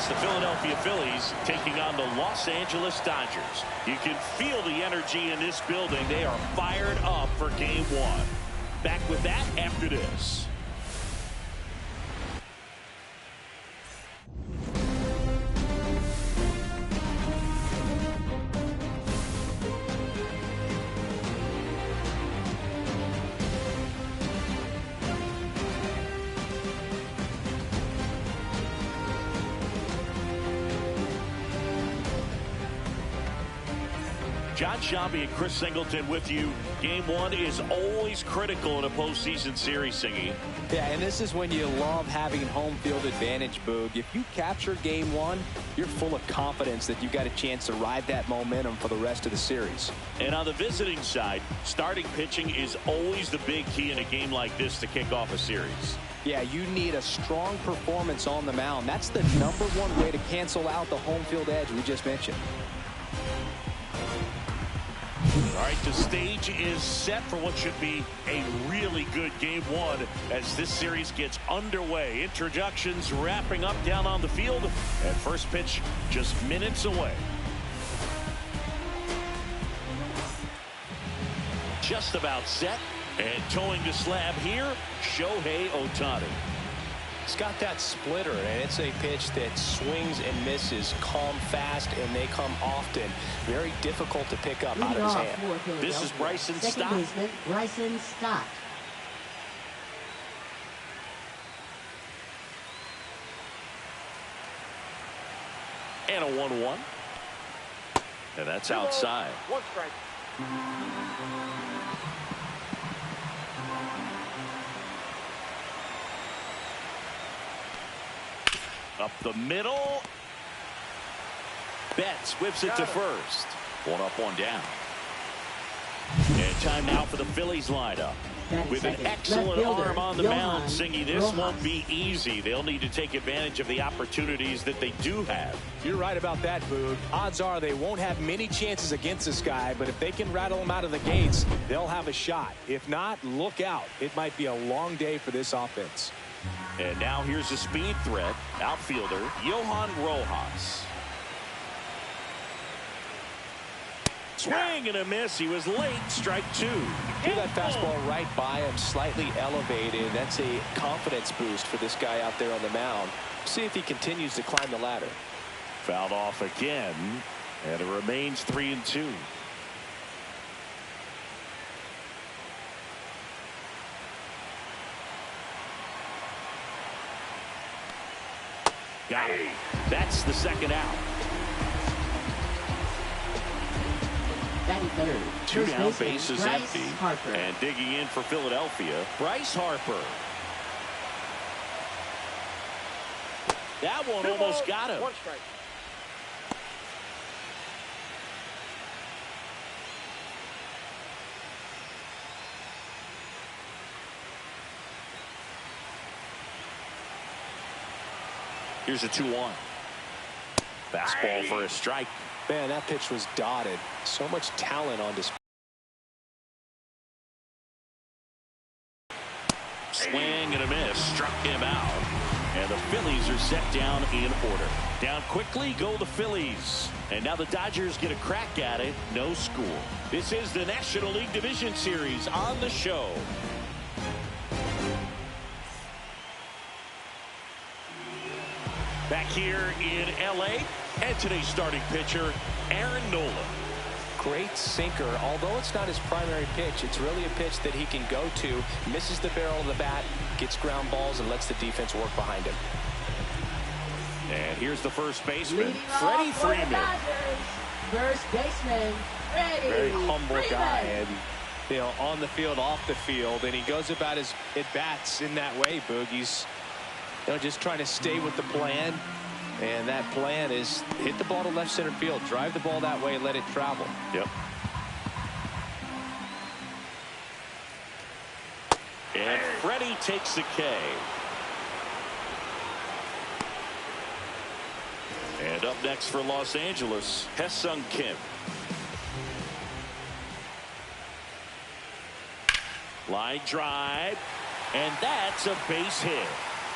It's the Philadelphia Phillies taking on the Los Angeles Dodgers. You can feel the energy in this building. They are fired up for game one. Back with that after this. John Sciambi and Chris Singleton with you. Game one is always critical in a postseason series, Singy. Yeah, and this is when you love having home field advantage, Boog. If you capture game one, you're full of confidence that you've got a chance to ride that momentum for the rest of the series. And on the visiting side, starting pitching is always the big key in a game like this to kick off a series. Yeah, you need a strong performance on the mound. That's the #1 way to cancel out the home field edge we just mentioned. All right, the stage is set for what should be a really good game one as this series gets underway. Introductions wrapping up down on the field, and first pitch just minutes away. Just about set, and towing the slab here, Shohei Ohtani. He's got that splitter, and it's a pitch that swings and misses, come fast, and they come often. Very difficult to pick up out of his hand. This is Bryson Stott. Second baseman, Bryson Stott. And a 1-1. And that's outside. 1 strike. Up the middle. Betts whips it to first. 1 up, 1 down. And time now for the Phillies lineup. With an excellent arm on the mound, Singy, this won't be easy. They'll need to take advantage of the opportunities that they do have. You're right about that, Boog. Odds are they won't have many chances against this guy, but if they can rattle him out of the gates, they'll have a shot. If not, look out. It might be a long day for this offense. And now here's a speed threat, outfielder Johan Rojas. Swing and a miss. He was late. Strike 2. Threw that fastball right by him, slightly elevated. That's a confidence boost for this guy out there on the mound. See if he continues to climb the ladder. Fouled off again, and it remains 3-2. Got it. That's the second out. Batting third. Two First down, baseman, base is Bryce empty. Harper. And digging in for Philadelphia, Bryce Harper. That one almost got him. 1 strike. Here's a 2-1. Fastball for a strike. Man, that pitch was dotted. So much talent on display. Swing and a miss. Struck him out. And the Phillies are set down in order. Down quickly go the Phillies. And now the Dodgers get a crack at it. No score. This is the National League Division Series on the show. Back here in L.A. and today's starting pitcher, Aaron Nola. Great sinker. Although it's not his primary pitch, it's really a pitch that he can go to. Misses the barrel of the bat, gets ground balls, and lets the defense work behind him. And here's the first baseman, Leading Freddie off for the Freeman. Dodgers, first baseman, Freddie Very humble Freeman. guy, and you know, on the field, off the field, and he goes about his at-bats in that way, Boog. He's just trying to stay with the plan, and that plan is hit the ball to left center field, drive the ball that way, and let it travel. Yep. And Freddie takes the K. And up next for Los Angeles, Ha-Seong Kim. Line drive, and that's a base hit.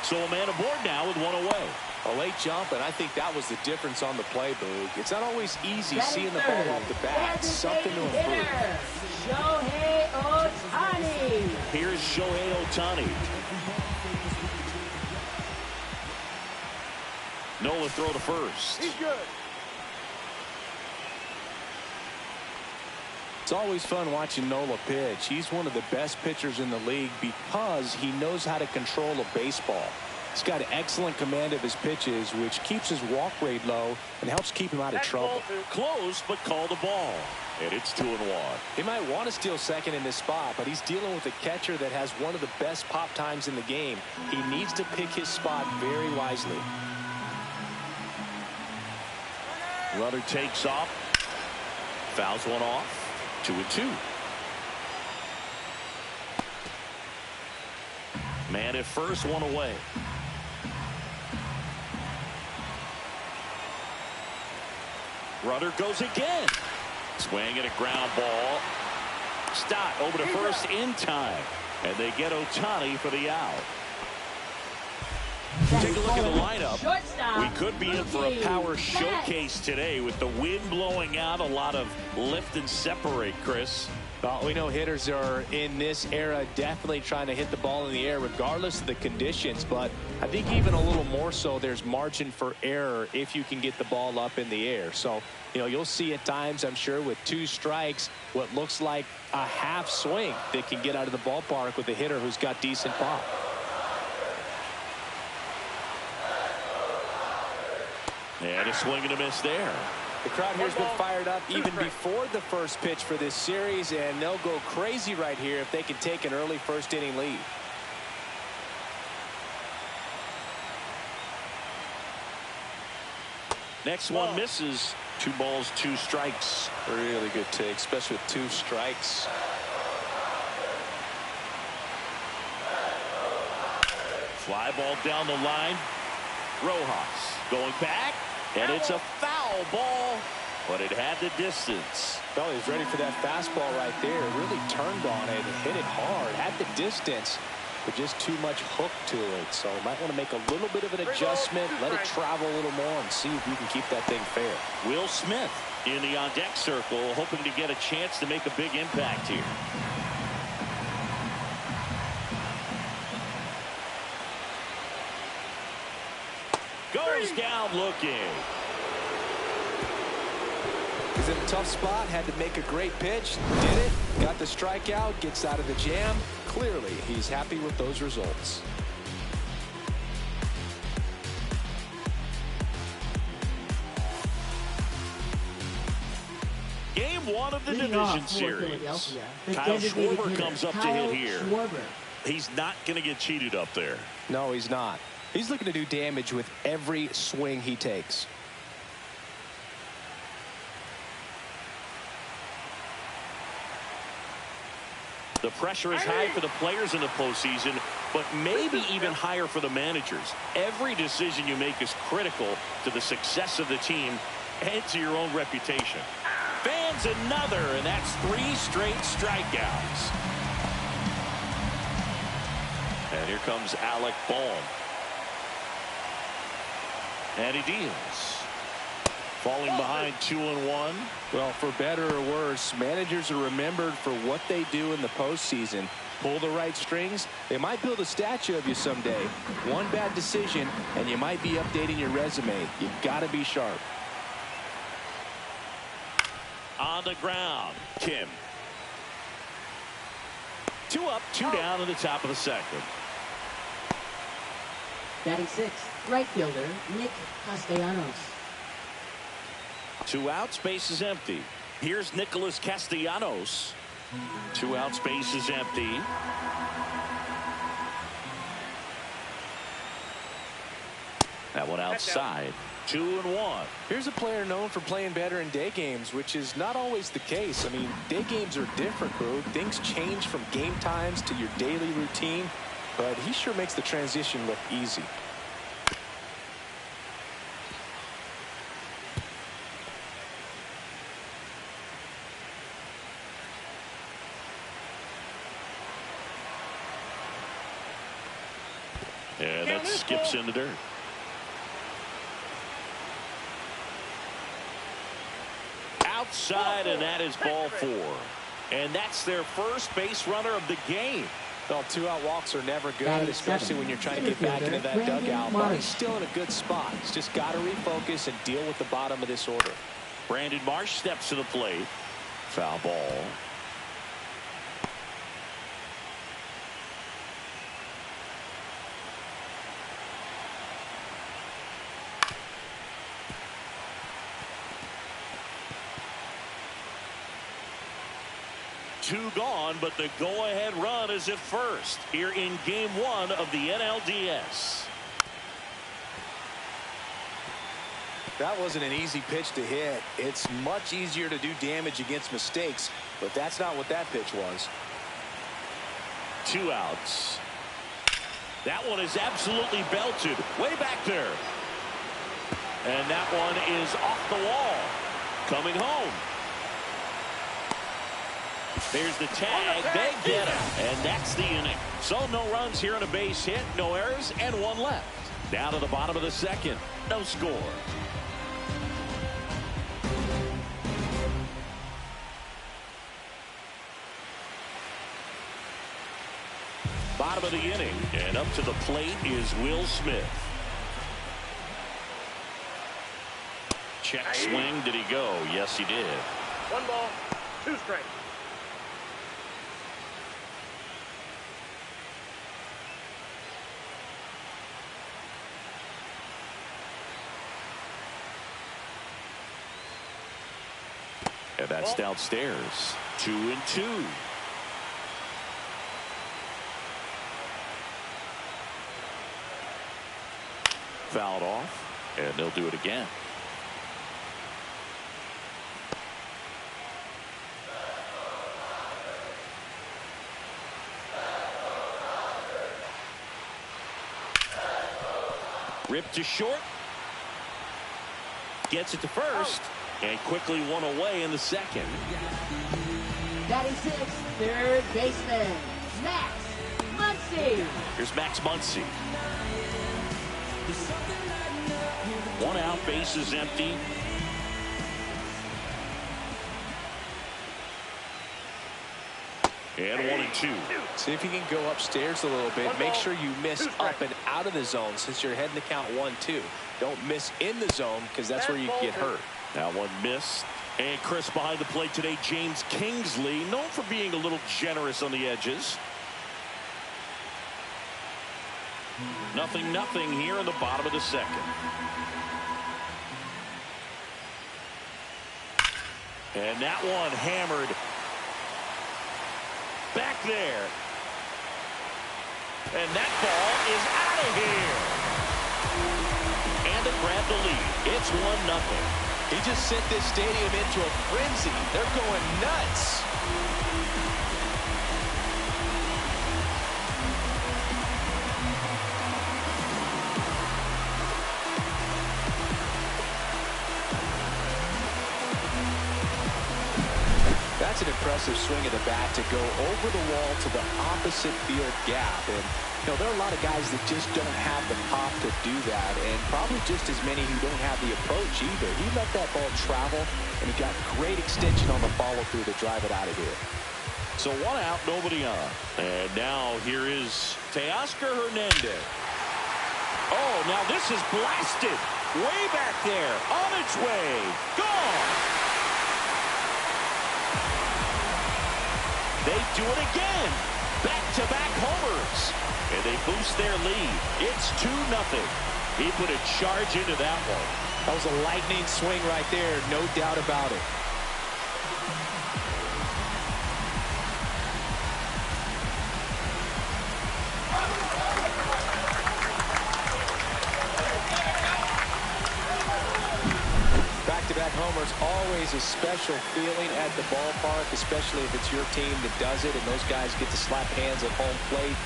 So a man aboard now with 1 away. A late jump, and I think that was the difference on the play, Boog. It's not always easy seeing the ball off the bat. Something to improve. Shohei Ohtani. Here's Shohei Ohtani. Nola throw to first. He's good. It's always fun watching Nola pitch. He's one of the best pitchers in the league because he knows how to control a baseball. He's got excellent command of his pitches, which keeps his walk rate low and helps keep him out of trouble. Close, but called the ball. And it's 2-1. He might want to steal second in this spot, but he's dealing with a catcher that has one of the best pop times in the game. He needs to pick his spot very wisely. Runner takes off. Fouls one off. 2-2. Man at first, one away. Runner goes again. Swing and a ground ball. Stott over to first in time. And they get Ohtani for the out. Take a look at the lineup. We could be in for a power showcase today with the wind blowing out, a lot of lift and separate, Chris. Well, we know hitters are in this era definitely trying to hit the ball in the air regardless of the conditions, but I think even a little more so there's margin for error if you can get the ball up in the air. So, you know, you'll see at times, I'm sure, with 2 strikes, what looks like a half swing that can get out of the ballpark with a hitter who's got decent pop. And a swing and a miss there. The crowd here's been fired up even before the first pitch for this series, and they'll go crazy right here if they can take an early first inning lead. Next one misses. 2 balls, 2 strikes. Really good take, especially with 2 strikes. Fly ball down the line. Rojas going back, and it's a foul ball, but it had the distance. Well, he was ready for that fastball right there. Really turned on it and hit it hard. Had the distance, but just too much hook to it. So might want to make a little bit of an adjustment, let it travel a little more, and see if we can keep that thing fair. Will Smith in the on-deck circle, hoping to get a chance to make a big impact here. Goes down looking. He's in a tough spot, had to make a great pitch, did it, got the strikeout, gets out of the jam. Clearly, he's happy with those results. Game 1 of the division series. Kyle Schwarber comes up to hit here. He's not going to get cheated up there. No, he's not. He's looking to do damage with every swing he takes. The pressure is high for the players in the postseason, but maybe even higher for the managers. Every decision you make is critical to the success of the team and to your own reputation. Fans another, and that's 3 straight strikeouts. And here comes Alec Bohm. And he deals. Falling behind 2-1. Well, for better or worse, managers are remembered for what they do in the postseason. Pull the right strings, they might build a statue of you someday. One bad decision, and you might be updating your resume. You've got to be sharp. On the ground, Kim. 2 up, 2 down in the top of the second. Batting 6th, right fielder Nick Castellanos. 2 out, space is empty. Here's Nicholas Castellanos. 2 out, space is empty. That one outside. 2-1. Here's a player known for playing better in day games, which is not always the case. I mean, day games are different, bro. Things change from game times to your daily routine, but he sure makes the transition look easy. And that skips in the dirt. outside, and that is ball 4. And that's their first base runner of the game. Well, 2-out walks are never good, especially when you're trying to get back into that dugout. But he's still in a good spot. He's just got to refocus and deal with the bottom of this order. Brandon Marsh steps to the plate. Foul ball. Two gone, but the go-ahead run is at first here in Game 1 of the NLDS. That wasn't an easy pitch to hit. It's much easier to do damage against mistakes, but that's not what that pitch was. 2 outs. That one is absolutely belted way back there. And that one is off the wall. Coming home. There's the tag. They get him. And that's the inning. So no runs here on a base hit. No errors and 1 left. Down to the bottom of the second. No score. Bottom of the inning. And up to the plate is Will Smith. Check swing. Did he go? Yes, he did. 1 ball, 2 strikes. And that's downstairs. 2-2. Fouled off, and they'll do it again. Ripped to short. Gets it to first. And quickly 1 away in the second. Batting 6, third baseman, Max Muncy. Here's Max Muncy. 1 out, base is empty. And 1-2. See if you can go upstairs a little bit. Make sure you miss up and out of the zone since you're heading to count 1-2. Don't miss in the zone because that's where you get hurt. That one missed. And Chris behind the plate today, James Kingsley, known for being a little generous on the edges. 0-0 here in the bottom of the second. And that one hammered back there. And that ball is out of here. And to grab the lead. It's 1-0. He just sent this stadium into a frenzy. They're going nuts. That's an impressive swing of the bat to go over the wall to the opposite field gap. And you know, there are a lot of guys that just don't have the pop to do that, and probably just as many who don't have the approach either. He let that ball travel, and he got great extension on the follow-through to drive it out of here. So 1 out, nobody on. And now here is Teoscar Hernandez. Oh, now this is blasted. Way back there. On its way. Gone. They do it again. Back-to-back homers. And they boost their lead. It's 2-0. He put a charge into that one. That was a lightning swing right there. No doubt about it. Back-to-back homers, always a special feeling at the ballpark, especially if it's your team that does it and those guys get to slap hands at home plate.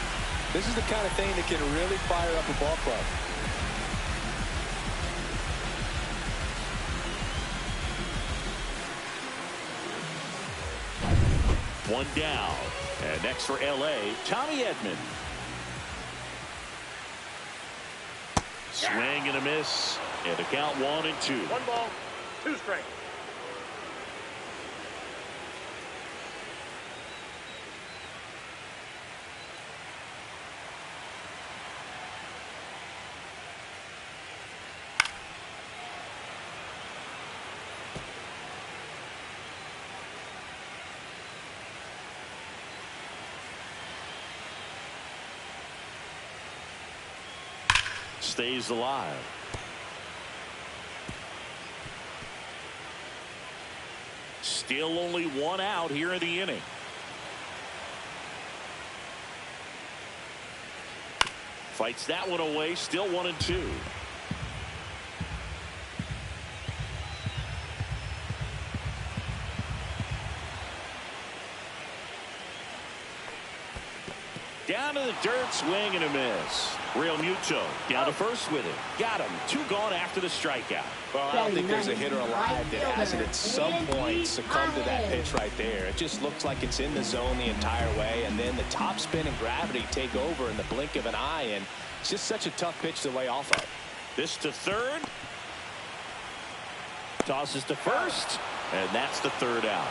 This is the kind of thing that can really fire up a ball club. One down. And next for L.A., Tommy Edman. Swing and a miss. And the count 1-2. 1 ball, 2 strikes. stays alive. Still only one out here in the inning. Fights that one away. Still 1-2. Down to the dirt, swing and a miss. Real Muto down to first with it. Got him. 2 gone after the strikeout. Well, I don't think there's a hitter alive that hasn't at some point succumbed to that pitch right there. It just looks like it's in the zone the entire way, and then the top spin and gravity take over in the blink of an eye, and it's just such a tough pitch to lay off of. This to third. Tosses to first, and that's the 3rd out.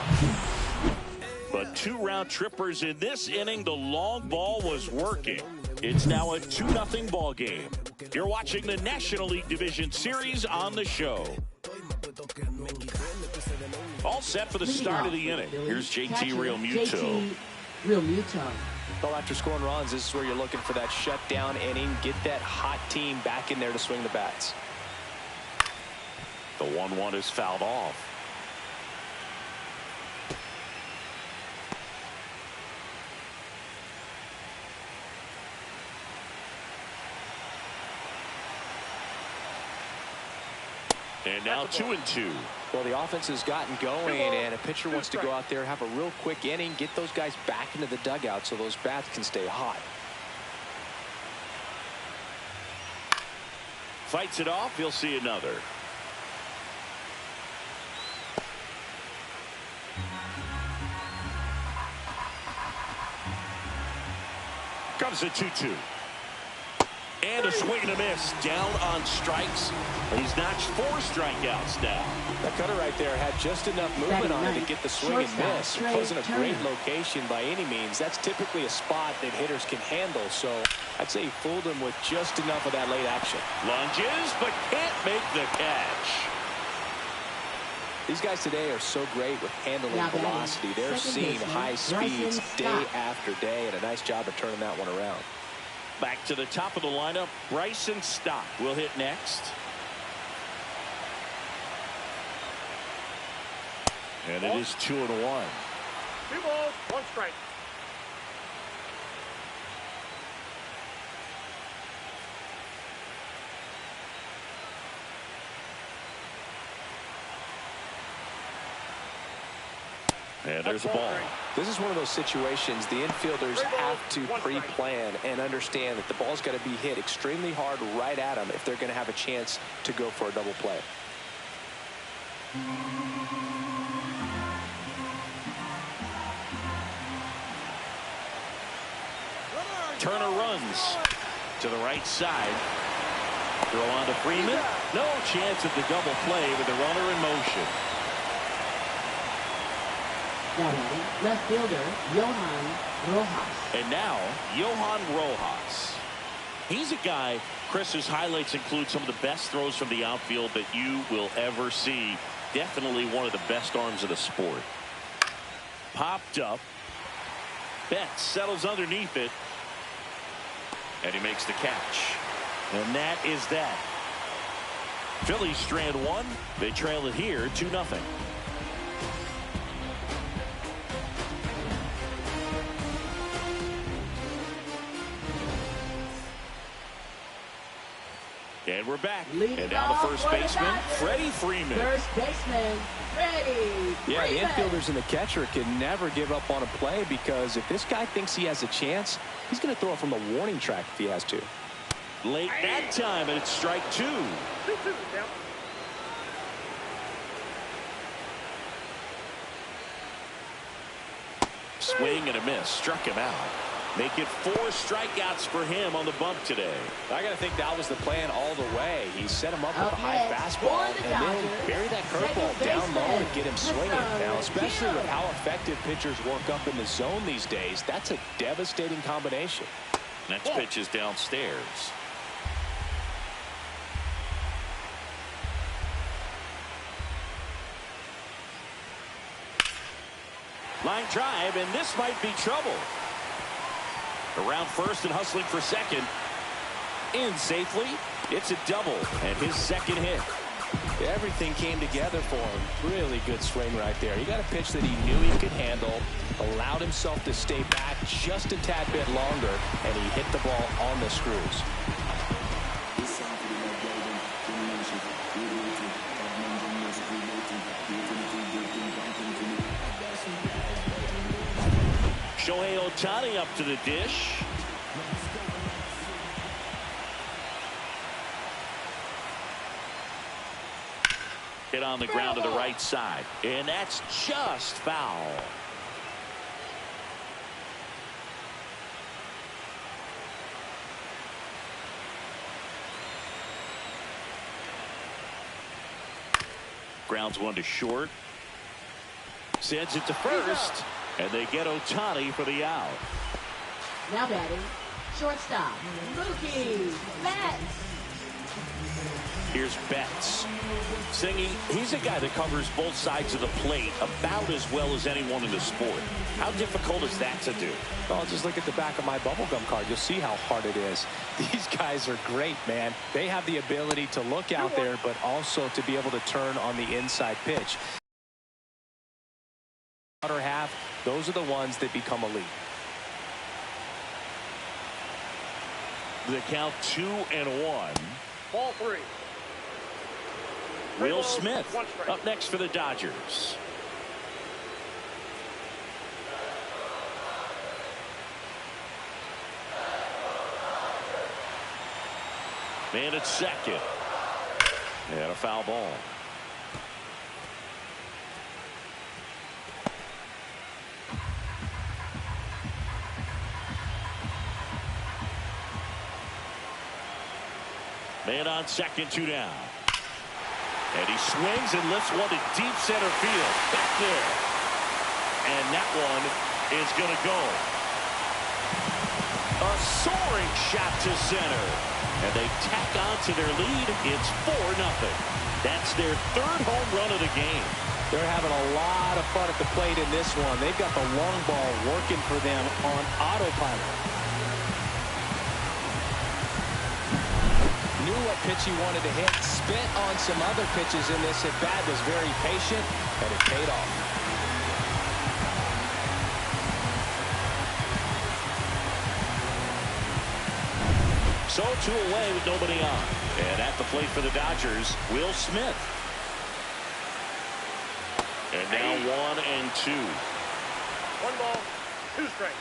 But 2 round trippers in this inning. The long ball was working. It's now a 2-0 ball game. You're watching the National League Division Series on the show. All set for the start of the inning. Here's JT Real Muto. Well, after scoring runs, this is where you're looking for that shutdown inning. Get that hot team back in there to swing the bats. The 1-1 is fouled off. And now 2-2. Well, the offense has gotten going, and a pitcher wants to go out there, have a real quick inning, get those guys back into the dugout so those bats can stay hot. Fights it off. He'll see another. Comes a 2-2. And a swing and a miss. Down on strikes. He's notched 4 strikeouts now. That cutter right there had just enough movement on it to get the swing and miss. It wasn't a great location by any means. That's typically a spot that hitters can handle. So I'd say he fooled him with just enough of that late action. Lunges, but can't make the catch. These guys today are so great with handling velocity. They're seeing high speeds day after day, and a nice job of turning that one around. Back to the top of the lineup. Bryson Stott will hit next. And it is 2-1. 2 balls, 1 strike. And there's a ball. This is one of those situations the infielders have to pre-plan and understand that the ball's got to be hit extremely hard right at them if they're going to have a chance to go for a double play. Turner runs to the right side. Throw on to Freeman. No chance of the double play with the runner in motion. Left fielder, Johan Rojas. And now, Johan Rojas. He's a guy, Chris's highlights include some of the best throws from the outfield that you will ever see. Definitely one of the best arms of the sport. Popped up. Betts settles underneath it. And he makes the catch. And that is that. Phillies strand 1. They trail it here 2-0. And we're back. And now the first baseman, Freddie Freeman. First baseman, Freddie. Yeah, the infielders and the catcher can never give up on a play, because if this guy thinks he has a chance, he's going to throw it from the warning track if he has to. Late that time, and it's strike 2. 2-2 down. Swing and a miss. Struck him out. Make it 4 strikeouts for him on the bump today. I got to think that was the plan all the way. He set him up with a high fastball and then bury that curveball down low and get him swinging. Now, especially with how effective pitchers work up in the zone these days, that's a devastating combination. Next pitch is downstairs. Line drive, and this might be trouble. Around first and hustling for second. in safely. It's a double and his second hit. Everything came together for him. Really good swing right there. He got a pitch that he knew he could handle, allowed himself to stay back just a tad bit longer, and he hit the ball on the screws. Shohei Ohtani up to the dish. Hit on the ground to the right side, and that's just foul. Grounds one to short. Sends it to first, and they get Ohtani for the out. Now batting, shortstop, Mookie Betts. Here's Betts. Singy, he's a guy that covers both sides of the plate about as well as anyone in the sport. How difficult is that to do? Well, just look at the back of my bubblegum card. You'll see how hard it is. These guys are great, man. They have the ability to look out there, but also to be able to turn on the inside pitch. Outer half, those are the ones that become elite. The count 2-1. Ball three. Will Smith up next for the Dodgers. Man at second. And a foul ball. Man on second, 2 down. And he swings and lifts one to deep center field. Back there. And that one is going to go. A soaring shot to center. And they tack on to their lead. It's 4-0. That's their third home run of the game. They're having a lot of fun at the plate in this one. They've got the long ball working for them on autopilot. Knew what pitch he wanted to hit, spit on some other pitches in this at bat, was very patient, and it paid off. So 2 away with nobody on. And at the plate for the Dodgers, Will Smith. And now 1-2. 1 ball, 2 strikes.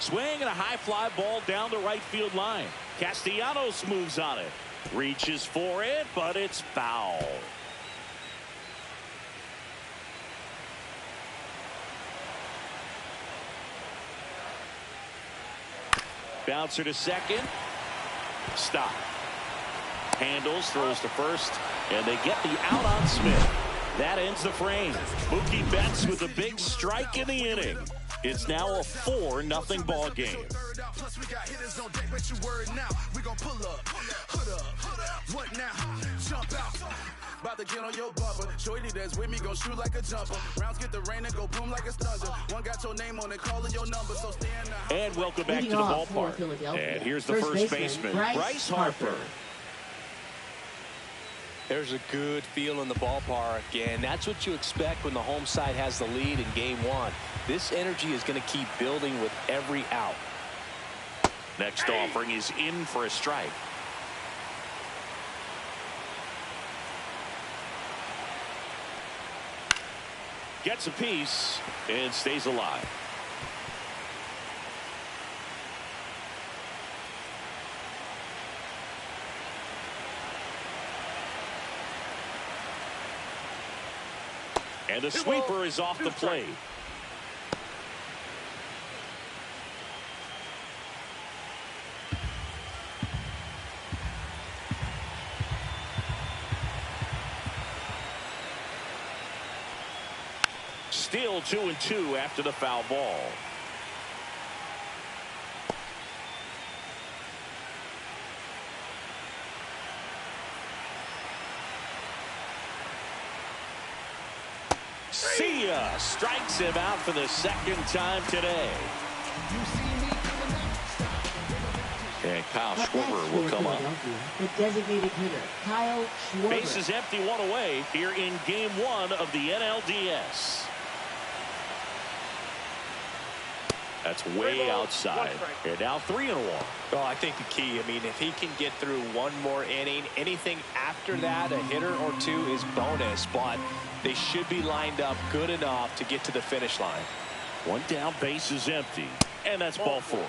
Swing and a high fly ball down the right field line. Castellanos moves on it. Reaches for it, but it's foul. Bouncer to second. Stop. Handles, throws to first, and they get the out on Smith. That ends the frame. Mookie Betts with a big strike in the inning. It's now a 4-0 ball game. About to get on your bumper. Shorty that's with me gon' shoot like a jumper. Rounds get the rain and go boom like a thunder. One got your name on it, calling your number. So stand up. And welcome back to the ballpark. And here's the first baseman, Bryce Harper. There's a good feel in the ballpark, and that's what you expect when the home side has the lead in game 1. This energy is going to keep building with every out. Next offering is in for a strike. Gets a piece and stays alive. And the sweeper is off the plate. Still 2-2 after the foul ball. strikes him out for the second time today. And Kyle Schwarber will come up. The designated hitter, Kyle Schwarber. Bases empty, one away here in game one of the NLDS. That's way outside. And now 3-1. Well, I think the key, I mean, if he can get through one more inning, anything after that, a hitter or two is bonus, but they should be lined up good enough to get to the finish line. One down, base is empty. And that's ball 4.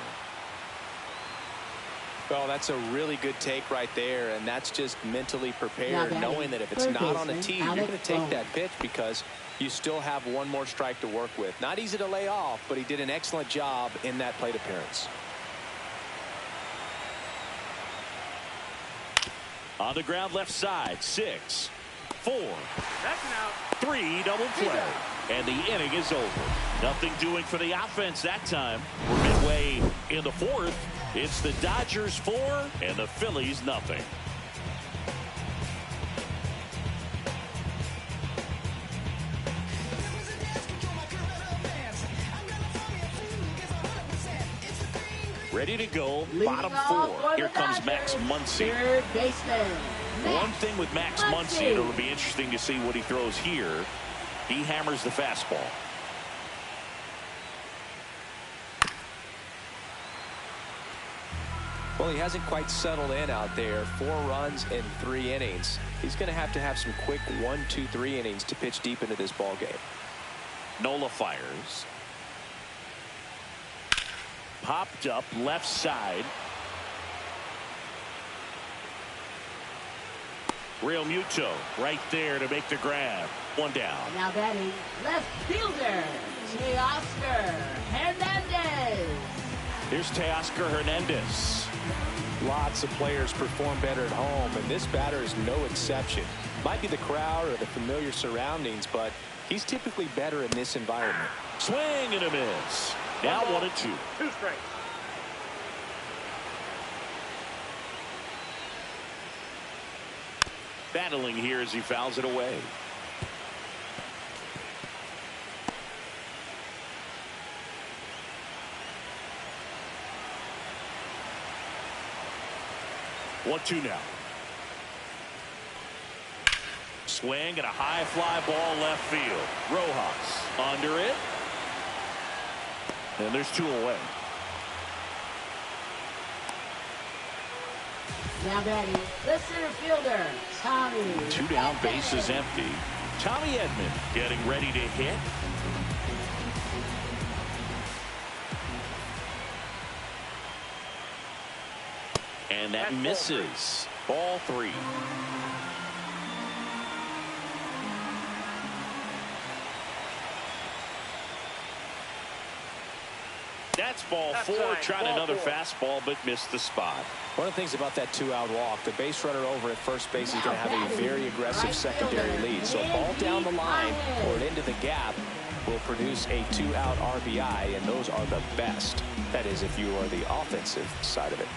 Well, that's a really good take right there, and that's just mentally prepared, knowing that if it's not on a tee, you're going to take that pitch because you still have one more strike to work with. Not easy to lay off, but he did an excellent job in that plate appearance. On the ground left side, 6, 4, 3, double play. And the inning is over. Nothing doing for the offense that time. We're midway in the 4th. It's the Dodgers 4 and the Phillies nothing. Ready to go, bottom 4. Here comes Max Muncy. Third baseman. One thing with Max Muncy, it'll be interesting to see what he throws here. He hammers the fastball. Well, he hasn't quite settled in out there. 4 runs in 3 innings. He's going to have some quick 1, 2, 3 innings to pitch deep into this ball game. Nola fires. Popped up left side. Real Muto right there to make the grab. 1 down. Now batting left fielder, Teoscar Hernandez. Here's Teoscar Hernandez. Lots of players perform better at home, and this batter is no exception. Might be the crowd or the familiar surroundings, but he's typically better in this environment. Swing and a miss. Now 1-2. 2 strikes. Battling here as he fouls it away. One, 2 now. Swing and a high fly ball left field. Rojas under it. And there's 2 away. Now batting the center fielder, Tommy. 2 down, base is empty. Tommy Edman getting ready to hit. And that misses. Ball 3. That's ball 4. Tried another fastball, but missed the spot. One of the things about that 2-out walk, the base runner over at first base is going to have a very aggressive secondary lead. So a ball down the line or into the gap will produce a 2-out RBI, and those are the best. That is, if you are the offensive side of it.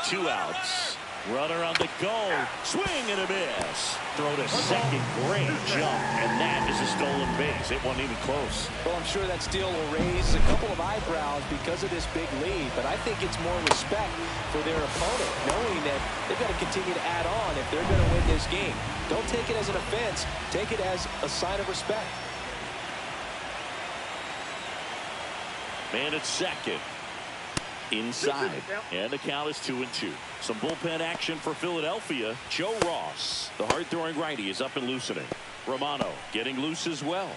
2 outs. Runner on the go. Swing and a miss. Throw to second. Great jump. And that is a stolen base. It wasn't even close. Well, I'm sure that steal will raise a couple of eyebrows because of this big lead. But I think it's more respect for their opponent, knowing that they've got to continue to add on if they're going to win this game. Don't take it as an offense. Take it as a sign of respect. Man at second. Inside. And the count is 2-2. Some bullpen action for Philadelphia. Joe Ross, the hard-throwing righty, is up and loosening. Romano getting loose as well.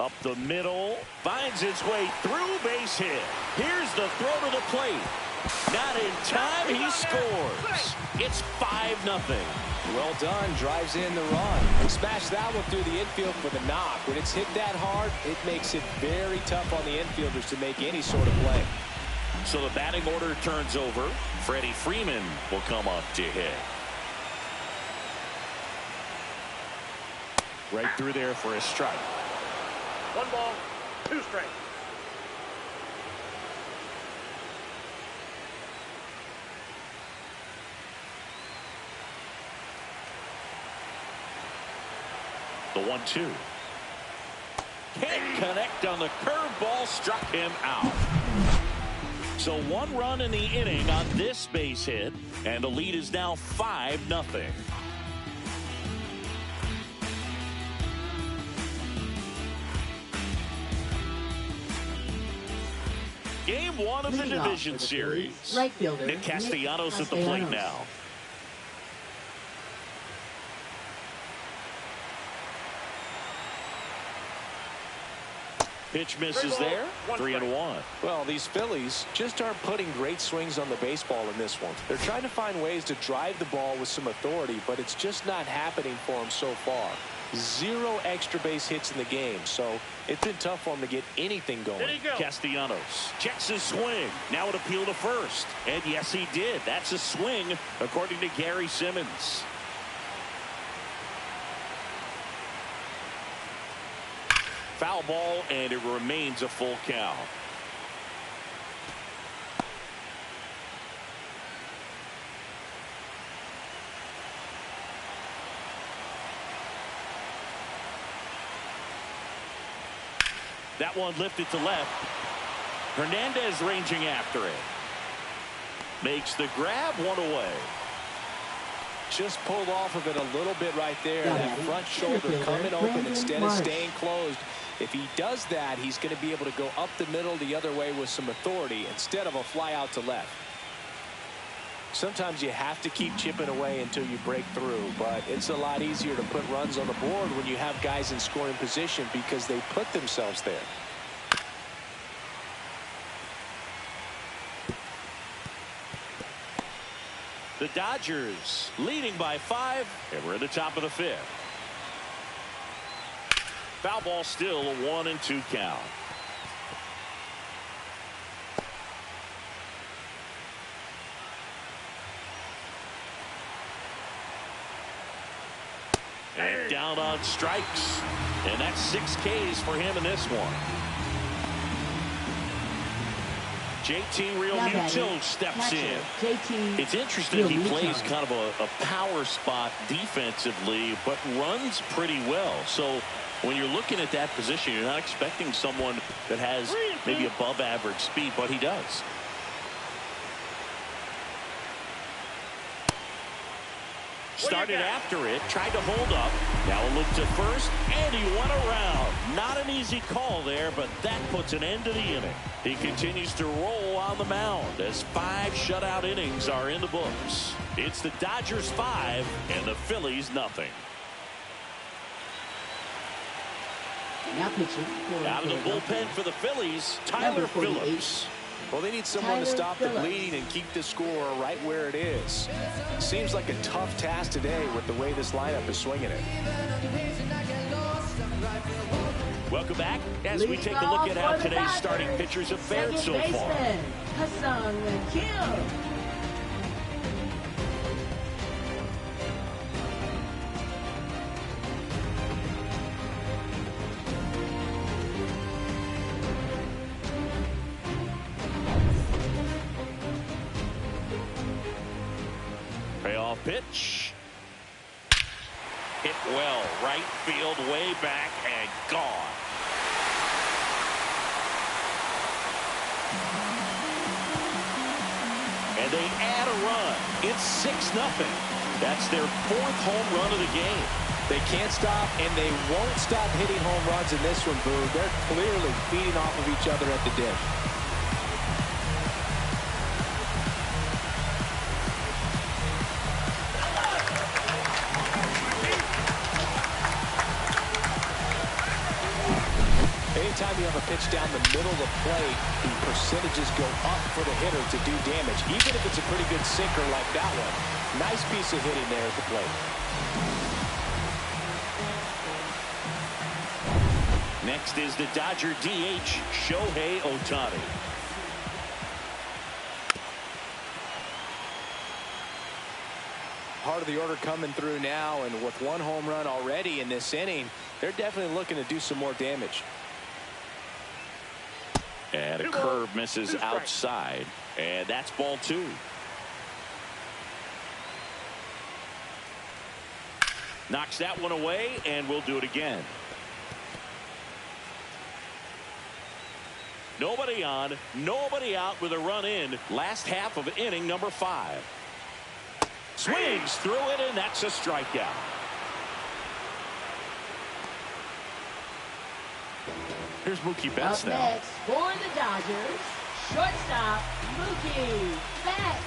Up the middle. Finds its way through, base hit. Here's the throw to the plate. Not in time, he scores. It's 5-0. Well done, drives in the run. Smash that one through the infield for the knock. When it's hit that hard, it makes it very tough on the infielders to make any sort of play. So the batting order turns over. Freddie Freeman will come up to hit. Right through there for a strike. 1 ball, 2 strikes. The 1-2. Can't connect on the curveball, struck him out. So 1 run in the inning on this base hit, and the lead is now 5-0. Game 1 of the division series. Right fielder, Nick Castellanos at the plate now. Pitch misses there. 3-1. Well, these Phillies just aren't putting great swings on the baseball in this one. They're trying to find ways to drive the ball with some authority, but it's just not happening for them so far. 0 extra base hits in the game, so it's been tough for them to get anything going. Castellanos checks his swing. Now an appeal to first. And yes, he did. That's a swing, according to Gary Simmons. Foul ball, and it remains a full count. That one lifted to left. Hernandez ranging after it. Makes the grab, 1 away. Just pulled off of it a little bit right there. That front shoulder coming open instead of staying closed. If he does that, he's going to be able to go up the middle the other way with some authority instead of a fly out to left. Sometimes you have to keep chipping away until you break through, but it's a lot easier to put runs on the board when you have guys in scoring position because they put themselves there. The Dodgers leading by 5, and we're at the top of the 5th. Foul ball, still a 1-2 count. And down on strikes. And that's 6 Ks for him in this one. JT Realmuto steps in. It's interesting, he plays kind of a power spot defensively, but runs pretty well. So when you're looking at that position, you're not expecting someone that has maybe above average speed, but he does. Started after it, tried to hold up. Now a look to first, and he went around. Not an easy call there, but that puts an end to the inning. He continues to roll on the mound as 5 shutout innings are in the books. It's the Dodgers 5 and the Phillies nothing. Now pitching out of the bullpen for the Phillies, Tyler Phillips. Well, they need someone to stop the bleeding and keep the score right where it is. Seems like a tough task today with the way this lineup is swinging it. Welcome back as we take a look at how today's starting pitchers have fared so far. Payoff pitch. Hit well, right field, way back, and gone. And they add a run. It's 6-0. That's their 4th home run of the game. They can't stop, and they won't stop hitting home runs in this one, Boo. They're clearly feeding off of each other at the dish. Anytime you have a pitch down the middle of the plate, the percentages go up for the hitter to do damage, even if it's a pretty good sinker like that one. Nice piece of hitting there at the plate. Next is the Dodger DH, Shohei Ohtani. Part of the order coming through now, and with 1 home run already in this inning, they're definitely looking to do some more damage. And a curve misses outside, and that's ball 2. Knocks that one away, and we'll do it again. Nobody on, nobody out with a run in. Last half of inning number 5. Swings through it, and that's a strikeout. Here's Mookie Betts Up now. next for the Dodgers, shortstop Mookie Betts.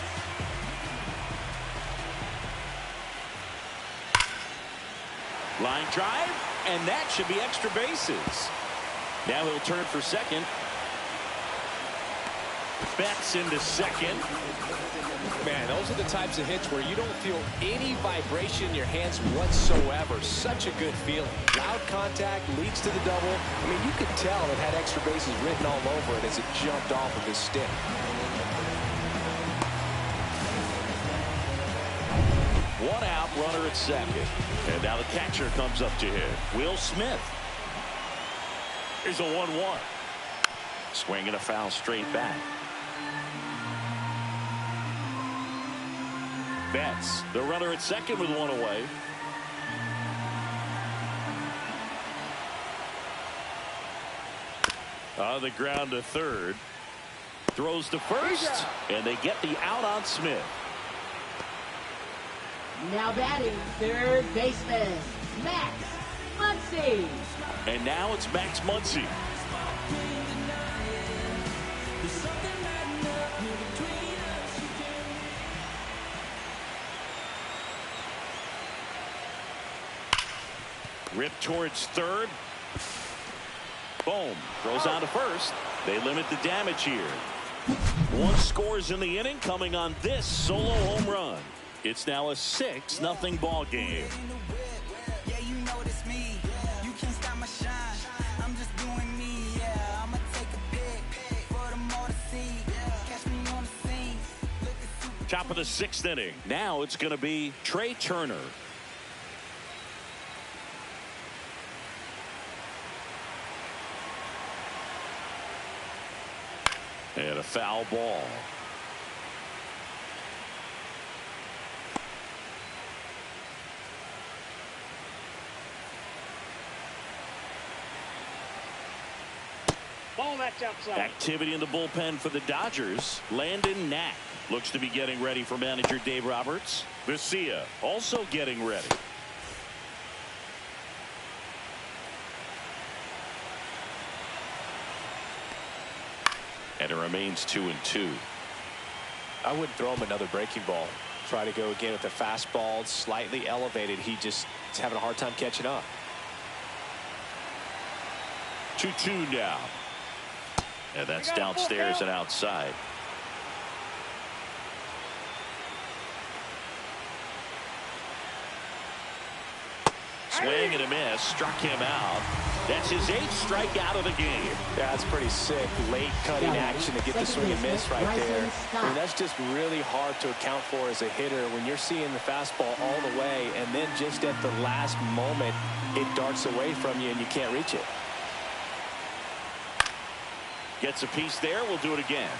Line drive, and that should be extra bases. Now he'll turn for second. Betts into second. Man, those are the types of hits where you don't feel any vibration in your hands whatsoever. Such a good feeling. Loud contact leads to the double. I mean, you could tell it had extra bases written all over it as it jumped off of his stick. One out, runner at second. And now the catcher comes up to hit. Will Smith. Here's a 1-1. Swing and a foul straight back. Betts, the runner at second with one away. On the ground to third. Throws to first, and they get the out on Smith. Now batting third baseman, Max Muncy. And now it's Max Muncy. Ripped towards third. Boom. Throws on to first. They limit the damage here. 1 scores in the inning coming on this solo home run. It's now a 6-0 ball game. Top of the 6th inning. Now it's going to be Trey Turner. And a foul ball. Ball that's outside. Activity in the bullpen for the Dodgers. Landon Knack looks to be getting ready for manager Dave Roberts. Garcia also getting ready. And it remains 2-2. I wouldn't throw him another breaking ball. Try to go again with the fastball slightly elevated. He just is having a hard time catching up. 2-2 now. And that's downstairs and outside. Swing and a miss. Struck him out. That's his 8th strikeout of the game. Yeah, that's pretty sick. Late cutting action to get the swing and miss right there. I mean, that's just really hard to account for as a hitter when you're seeing the fastball all the way and then just at the last moment it darts away from you and you can't reach it. Gets a piece there. We'll do it again.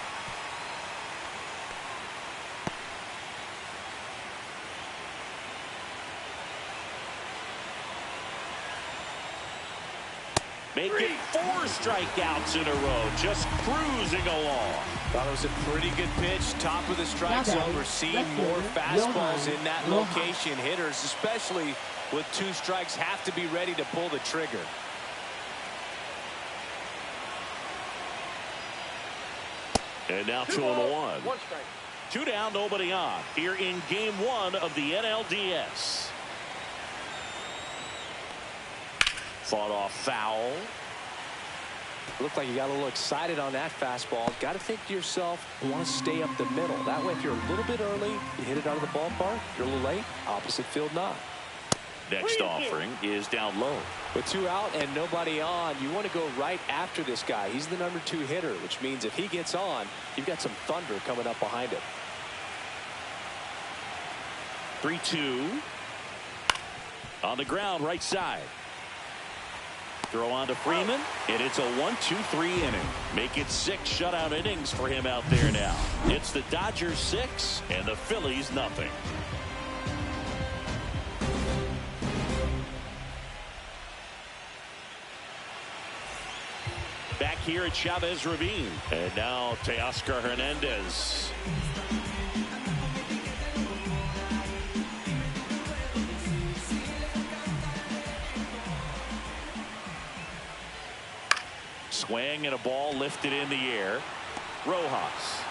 Make it 4 strikeouts in a row. Just cruising along. Thought it was a pretty good pitch. Top of the strike zone. We're seeing more fastballs in that location. Hitters, especially with 2 strikes, have to be ready to pull the trigger. And now 2-1. 1 strike. 2 down, nobody on. Here in game 1 of the NLDS. Fought off foul. Looked like you got a little excited on that fastball. Got to think to yourself, you want to stay up the middle. That way, if you're a little bit early, you hit it out of the ballpark. If you're a little late, opposite field not. Next offering is down low. With 2 out and nobody on, you want to go right after this guy. He's the number 2 hitter, which means if he gets on, you've got some thunder coming up behind him. 3-2. On the ground, right side. Throw on to Freeman, and it's a 1-2-3 inning. Make it 6 shutout innings for him out there now. It's the Dodgers 6 and the Phillies nothing. here at Chavez Ravine. And now Teoscar Hernandez. Swing and a ball lifted in the air. Rojas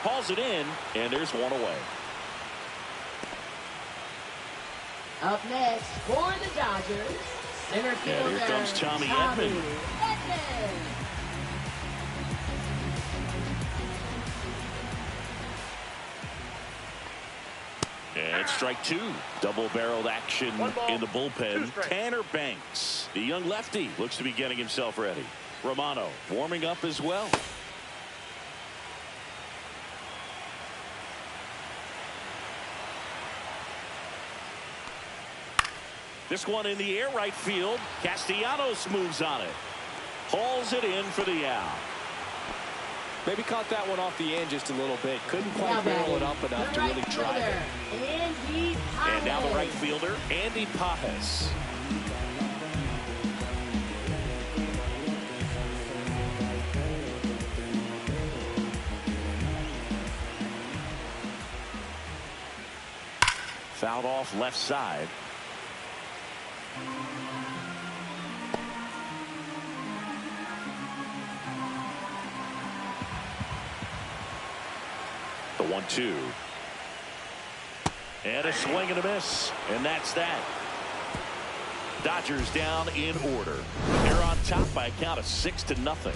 hauls it in, and there's one away. Up next for the Dodgers, center fielder. And here comes Tommy Edman. And strike two. Double-barreled action in the bullpen. Tanner Banks, the young lefty, looks to be getting himself ready. Romano warming up as well. This one in the air, right field. Castellanos moves on it. Hauls it in for the out. Maybe caught that one off the end just a little bit. Couldn't quite barrel it up enough to really drive it. And now the right fielder, Andy Pajes. Fouled off left side. The 1-2. And a swing and a miss. And that's that. Dodgers down in order. They're on top by a count of 6-0.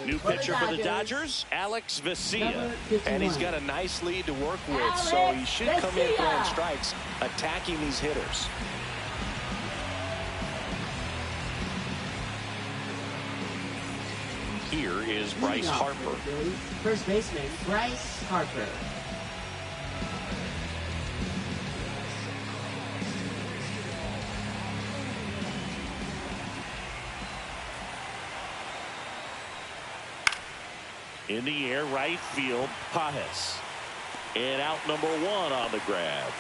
New pitcher for the Dodgers, Alex Vesia. And he's got a nice lead to work with, so he should come in throwing strikes, attacking these hitters. Here is Bryce Harper. First baseman, Bryce Harper. In the air, right field, Pajes. And out number one on the grab.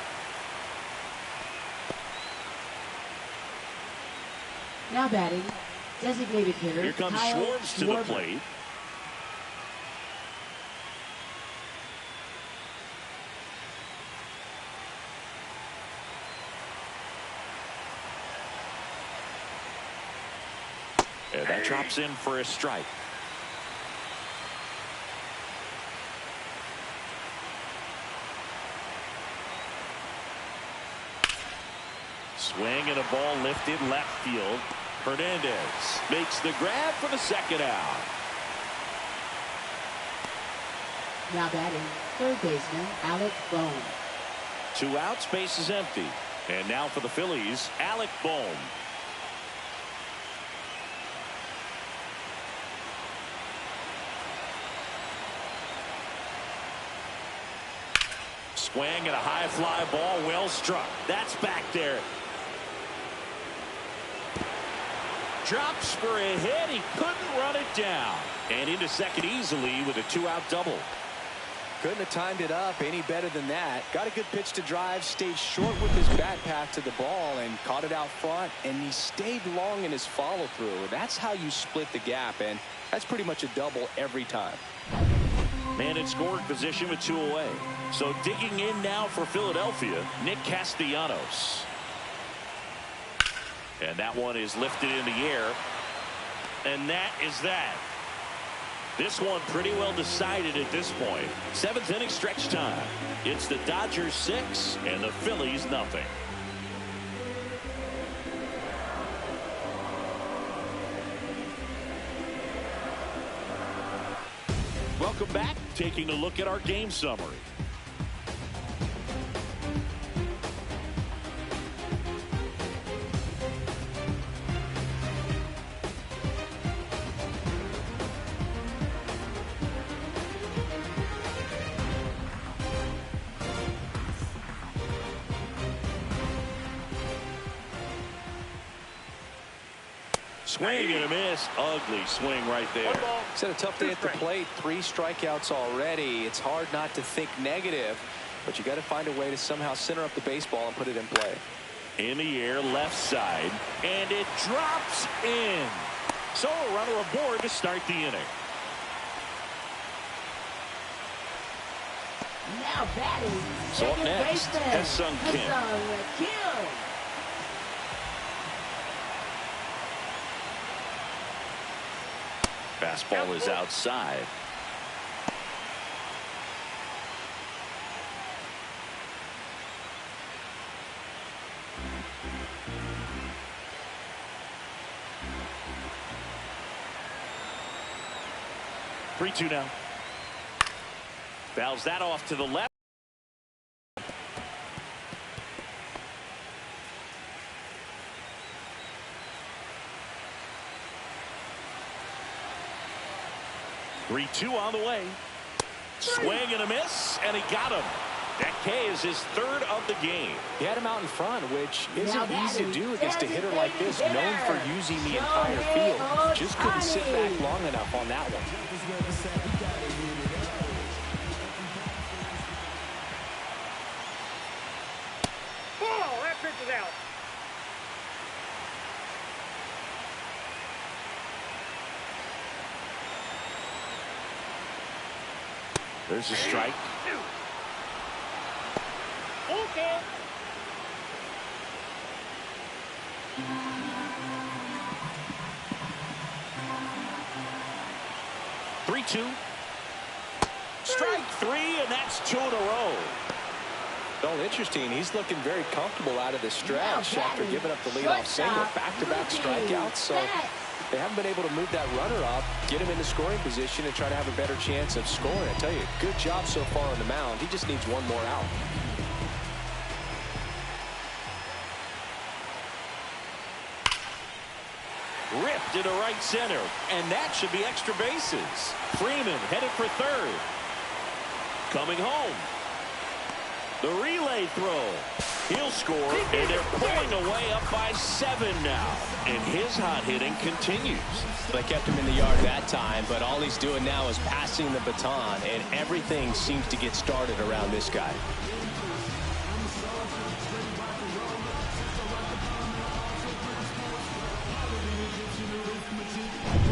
Now batting, designated hitter. Here comes Kyle Schwartz to the plate. And that drops in for a strike. Swing and a ball lifted left field. Hernandez makes the grab for the second out. Now batting, third baseman, Alec Bohm. 2 outs, base is empty. And now for the Phillies, Alec Bohm. Swing and a high fly ball, well struck. That's back there. Drops for a hit. He couldn't run it down. And into second easily with a 2-out double. Couldn't have timed it up any better than that. Got a good pitch to drive, stayed short with his bat path to the ball and caught it out front, and he stayed long in his follow through. That's how you split the gap, and that's pretty much a double every time. Man in scoring position with 2 away. So digging in now for Philadelphia, Nick Castellanos. And that one is lifted in the air. And that is that. This one pretty well decided at this point. 7th inning stretch time. It's the Dodgers 6 and the Phillies nothing. Welcome back. Taking a look at our game summary. Swing and a miss. Ugly swing right there. One ball. He's had a tough day at the plate. 3 strikeouts already. It's hard not to think negative, but you got to find a way to somehow center up the baseball and put it in play. In the air, left side, and it drops in. So a runner aboard to start the inning. Now batting. So up Second next, baseman, Ha-Seong Kim. Ha-Seong Kim. Fastball is outside. Three-two now. Fouls that off to the left. Three-two on the way. Swing and a miss, and he got him. That K is his 3rd of the game. He had him out in front, which isn't Now easy to do against a hitter like this, hitter. known for using the entire field. Just couldn't sit back long enough on that one. Oh, that pitch is out. There's a strike. Okay. Three-two. Strike 3, and that's 2 in a row. Well, interesting. He's looking very comfortable out of the stretch after giving up the leadoff single. Back-to-back strikeouts, so they haven't been able to move that runner up, get him in the scoring position, and try to have a better chance of scoring. I tell you, good job so far on the mound. He just needs one more out. Ripped into right center, and that should be extra bases. Freeman headed for 3rd. Coming home. The relay throw. He'll score, and they're pulling away up by 7 now. And his hot hitting continues. They kept him in the yard that time, but all he's doing now is passing the baton, and everything seems to get started around this guy.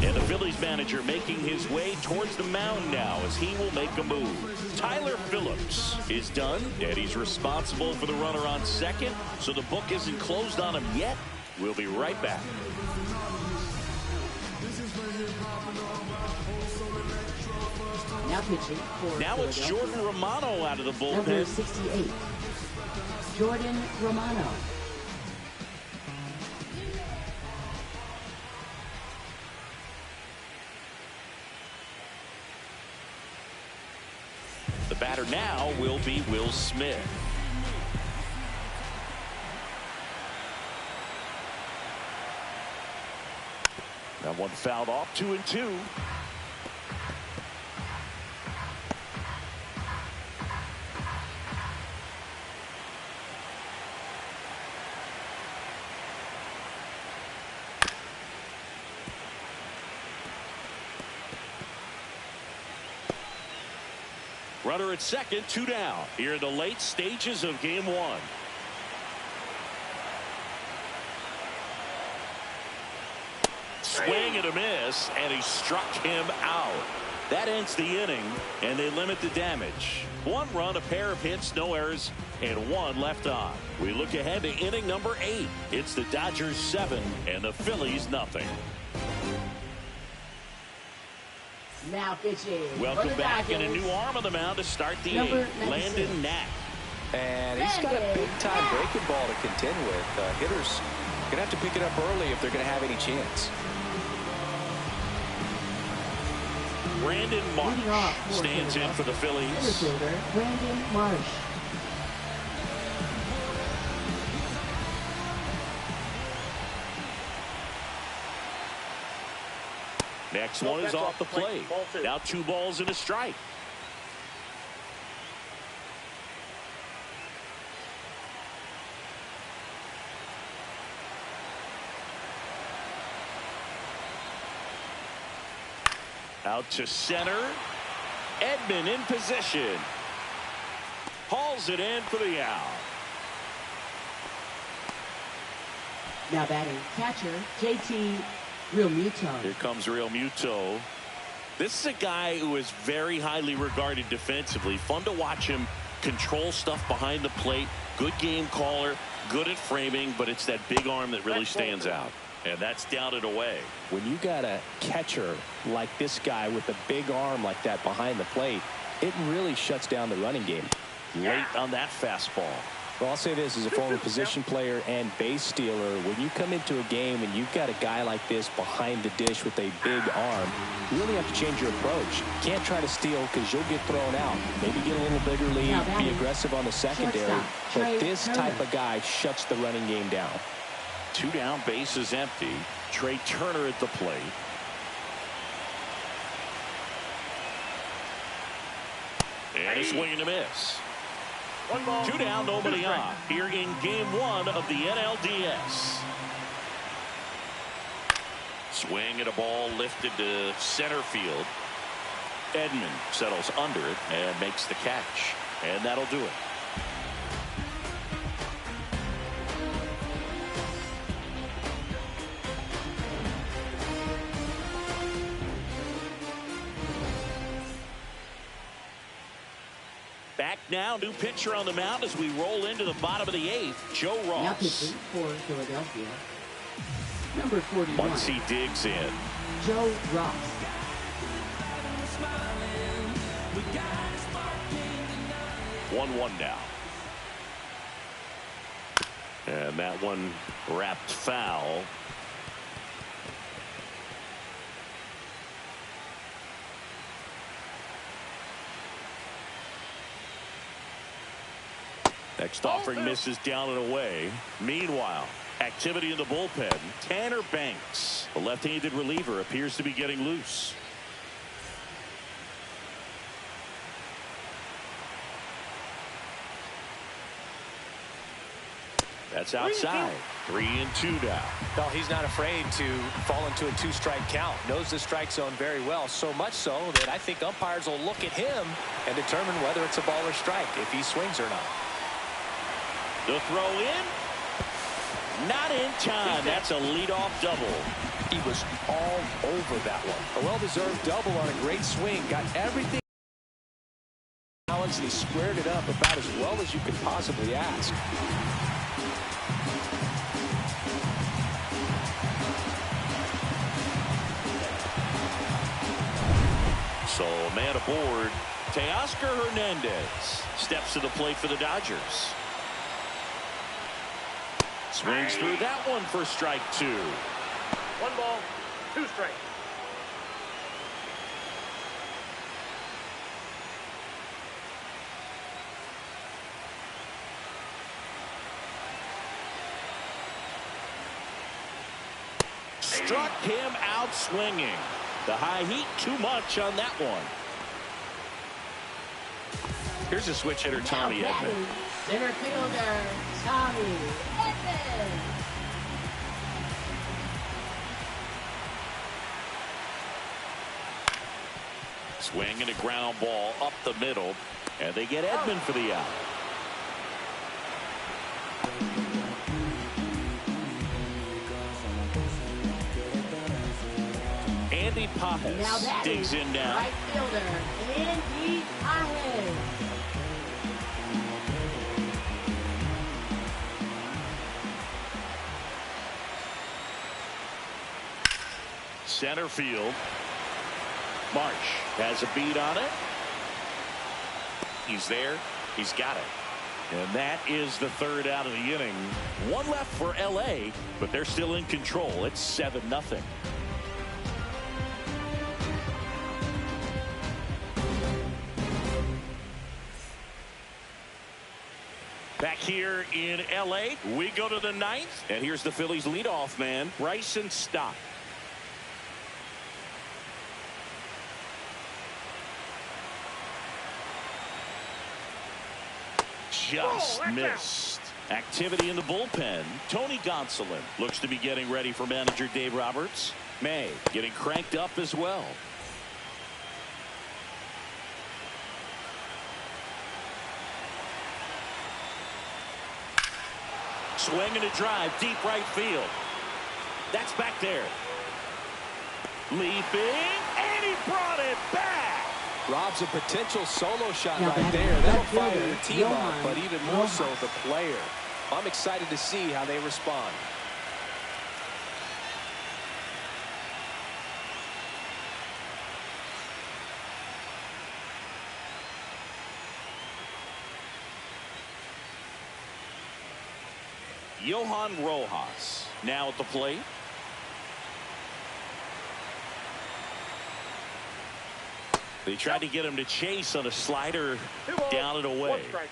And the Phillies manager making his way towards the mound now as he will make a move. Tyler Phillips is done, and he's responsible for the runner on second, so the book isn't closed on him yet. We'll be right back. Now pitching for Now it's Jordan Romano out of the number bullpen. 68. Jordan Romano. The batter now will be Will Smith. That one fouled off, 2-2. Runner at second, 2 down. Here in the late stages of game 1. Swing and a miss, and he struck him out. That ends the inning, and they limit the damage. 1 run, a pair of hits, no errors, and 1 left on. We look ahead to inning number 8. It's the Dodgers 7 and the Phillies nothing. Now pitching. Welcome for the back, Dodgers. and a new arm on the mound to start the Number inning. 96. Landon Knack. And he's got a big-time breaking ball to contend with. Hitters going to have to pick it up early if they're going to have any chance. Brandon Marsh stands in for the Phillies. Fielder Brandon Marsh. Next one is off the plate. Now 2 balls and a strike. Out to center. Edman in position. Hauls it in for the out. Now batting catcher, JT Realmuto. Here comes Realmuto. This is a guy who is very highly regarded defensively. Fun to watch him control stuff behind the plate. Good game caller. Good at framing, but it's that big arm that really stands out. And that's down and away. When you got a catcher like this guy with a big arm like that behind the plate, it really shuts down the running game. Late on that fastball. Well, I'll say this as a former position player and base stealer. When you come into a game and you've got a guy like this behind the dish with a big arm, you really have to change your approach. You can't try to steal because you'll get thrown out. Maybe get a little bigger lead, be aggressive on the secondary. But this type of guy shuts the running game down. 2 down, base is empty. Trey Turner at the plate. And a swing and a miss. 1 ball. 2 down, nobody on. Here in game 1 of the NLDS. Swing at a ball lifted to center field. Edman settles under it and makes the catch. And that'll do it. Back now, new pitcher on the mound as we roll into the bottom of the 8th, Joe Ross. Now pitching for Philadelphia, number 41. Once he digs in. Joe Ross. One now. And that one wrapped foul. Next offering misses down and away. Meanwhile, activity in the bullpen. Tanner Banks, the left-handed reliever, appears to be getting loose. That's outside. 3-2 now. No, he's not afraid to fall into a 2-strike count. Knows the strike zone very well, so much so that I think umpires will look at him and determine whether it's a ball or strike, if he swings or not. The throw in. Not in time. That's a leadoff double. He was all over that one. A well-deserved double on a great swing. Got everything balanced. He squared it up about as well as you could possibly ask. So a man aboard. Teoscar Hernandez steps to the plate for the Dodgers. Swings through that one for strike 2. 1 ball, 2 strikes. Struck him out swinging. The high heat too much on that one. Here's a switch hitter, Tommy Edman. Center fielder, Tommy Edman. Swing and a ground ball up the middle, and they get Edman for the out. Andy Pajes digs in now. Right fielder, Andy Pajes. Center field. Marsh has a beat on it. He's there. He's got it. And that is the 3rd out of the inning. 1 left for LA, but they're still in control. It's 7-0. Back here in LA, we go to the 9th, and here's the Phillies leadoff man, Bryson Stott. Just missed. Activity in the bullpen. Tony Gonsolin looks to be getting ready for manager Dave Roberts. May getting cranked up as well. Swinging a drive, deep right field. That's back there. Leaping, and he brought it back. Robs a potential solo shot Now right batting there. That'll left fire fielder, the team up, Johan but even more so Rojas. the player. I'm excited to see how they respond. Johan Rojas now at the plate. They tried to get him to chase on a slider, 2 balls, down and 1 away. strike.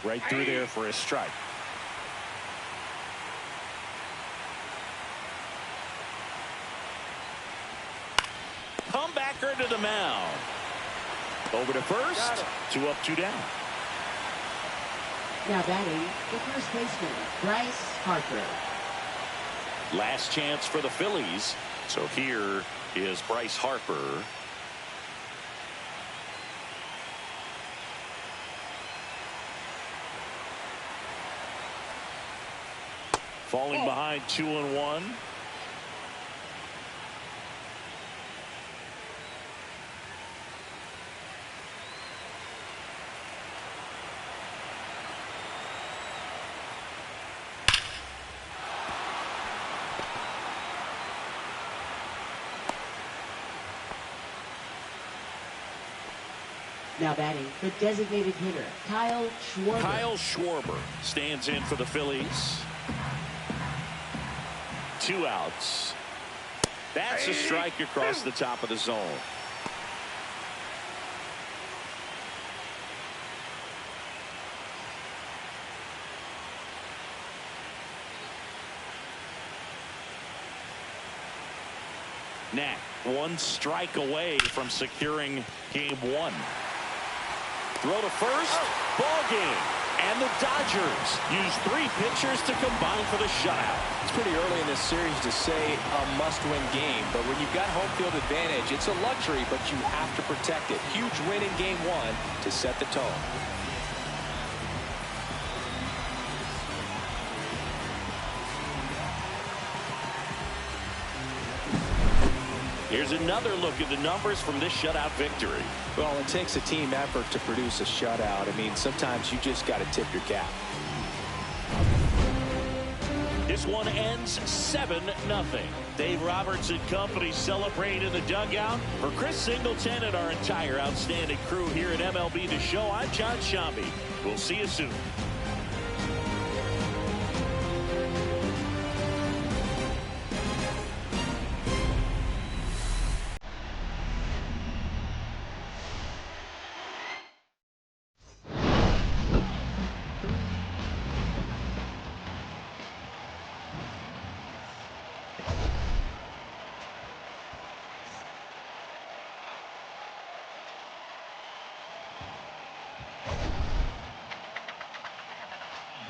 Right through there for a strike. Comebacker to the mound. Over to first. 2 up, 2 down. Now batting, the first baseman, Bryce Harper. Last chance for the Phillies. So here is Bryce Harper. Falling behind 2-1. Now batting, the designated hitter, Kyle Schwarber. Kyle Schwarber stands in for the Phillies. 2 outs. That's a strike across the top of the zone. Knack 1 strike away from securing game 1. Throw to first, ball game. And the Dodgers use 3 pitchers to combine for the shutout. It's pretty early in this series to say a must-win game, but when you've got home field advantage, it's a luxury, but you have to protect it. Huge win in game 1 to set the tone. Here's another look at the numbers from this shutout victory. Well, it takes a team effort to produce a shutout. I mean, sometimes you just got to tip your cap. This one ends 7-0. Dave Roberts and company celebrate in the dugout. For Chris Singleton and our entire outstanding crew here at MLB The Show, I'm John Shambi. We'll see you soon.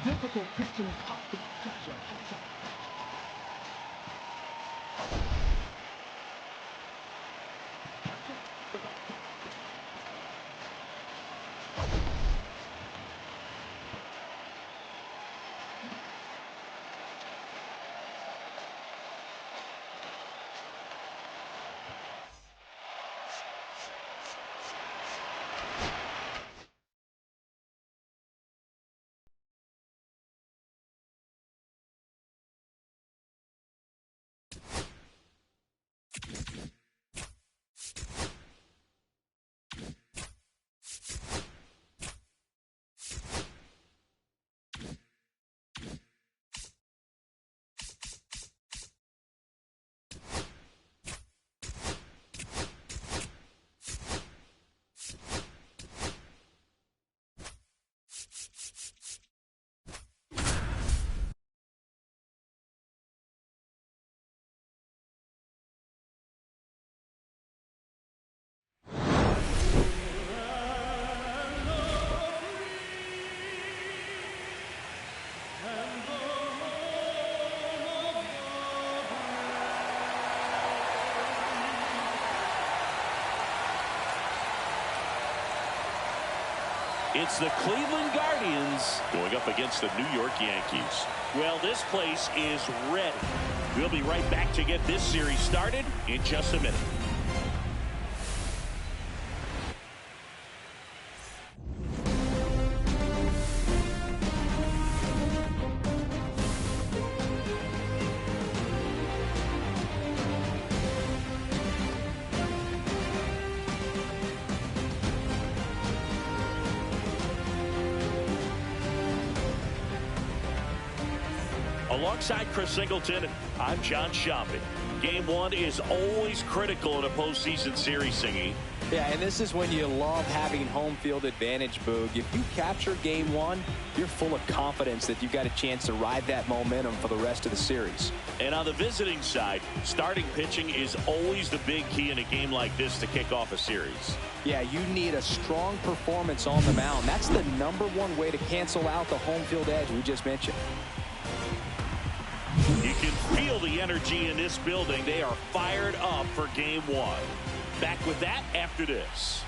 Difficult pitching. It's the Cleveland Guardians going up against the New York Yankees. Well, this place is ready. We'll be right back to get this series started in just a minute. Alongside Chris Singleton, I'm John Shopping. Game one is always critical in a postseason series, Singy. Yeah, and this is when you love having home field advantage, Boog. If you capture game one, you're full of confidence that you've got a chance to ride that momentum for the rest of the series. And on the visiting side, starting pitching is always the big key in a game like this to kick off a series. Yeah, you need a strong performance on the mound. That's the #1 way to cancel out the home field edge we just mentioned. You can feel the energy in this building. They are fired up for game one. Back with that after this.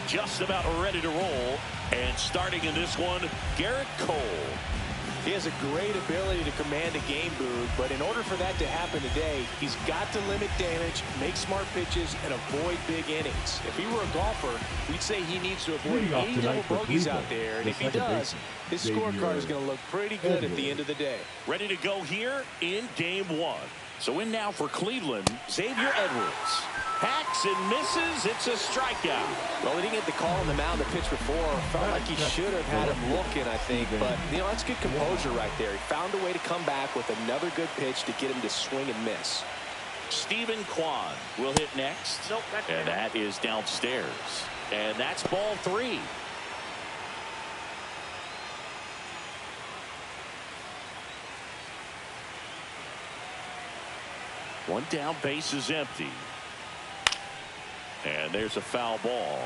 Just about ready to roll. And starting in this one, Garrett Cole. He has a great ability to command a game, Boog, but in order for that to happen today, he's got to limit damage, make smart pitches, and avoid big innings. If he were a golfer, we'd say he needs to avoid any double bogeys out there, and if he does, his scorecard is going to look pretty good at the end of the day. Ready to go here in game one. So in now for Cleveland, Xavier Edwards. Hacks and misses. It's a strikeout. Well, he didn't get the call on the mound to pitch before. Felt like he should have had him looking, I think. But, you know, that's good composure right there. He found a way to come back with another good pitch to get him to swing and miss. Steven Kwan will hit next. Nope, and that is downstairs. And that's ball 3. One down, base is empty. And there's a foul ball.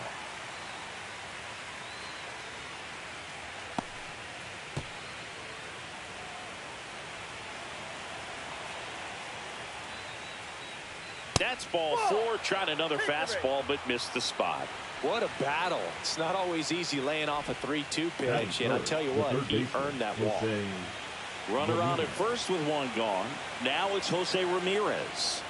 That's ball 4. Tried another fastball, but missed the spot. What a battle. It's not always easy laying off a 3-2 pitch, and I'll tell you what, he earned that walk. Runner on at first with one gone. Now it's Jose Ramirez.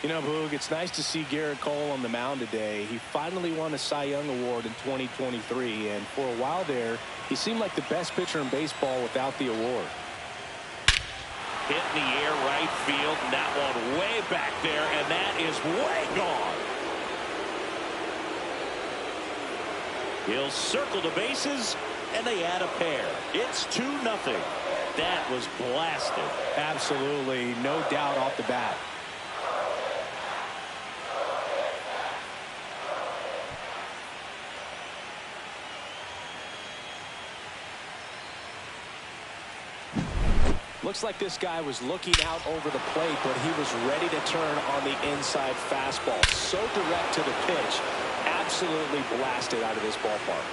You know, Boog, it's nice to see Garrett Cole on the mound today. He finally won a Cy Young Award in 2023, and for a while there, he seemed like the best pitcher in baseball without the award. Hit in the air, right field, and that one way back there, and that is way gone. He'll circle the bases, and they add a pair. It's 2-0. That was blasted. Absolutely, no doubt off the bat. Looks like this guy was looking out over the plate, but he was ready to turn on the inside fastball. So direct to the pitch. Absolutely blasted out of this ballpark.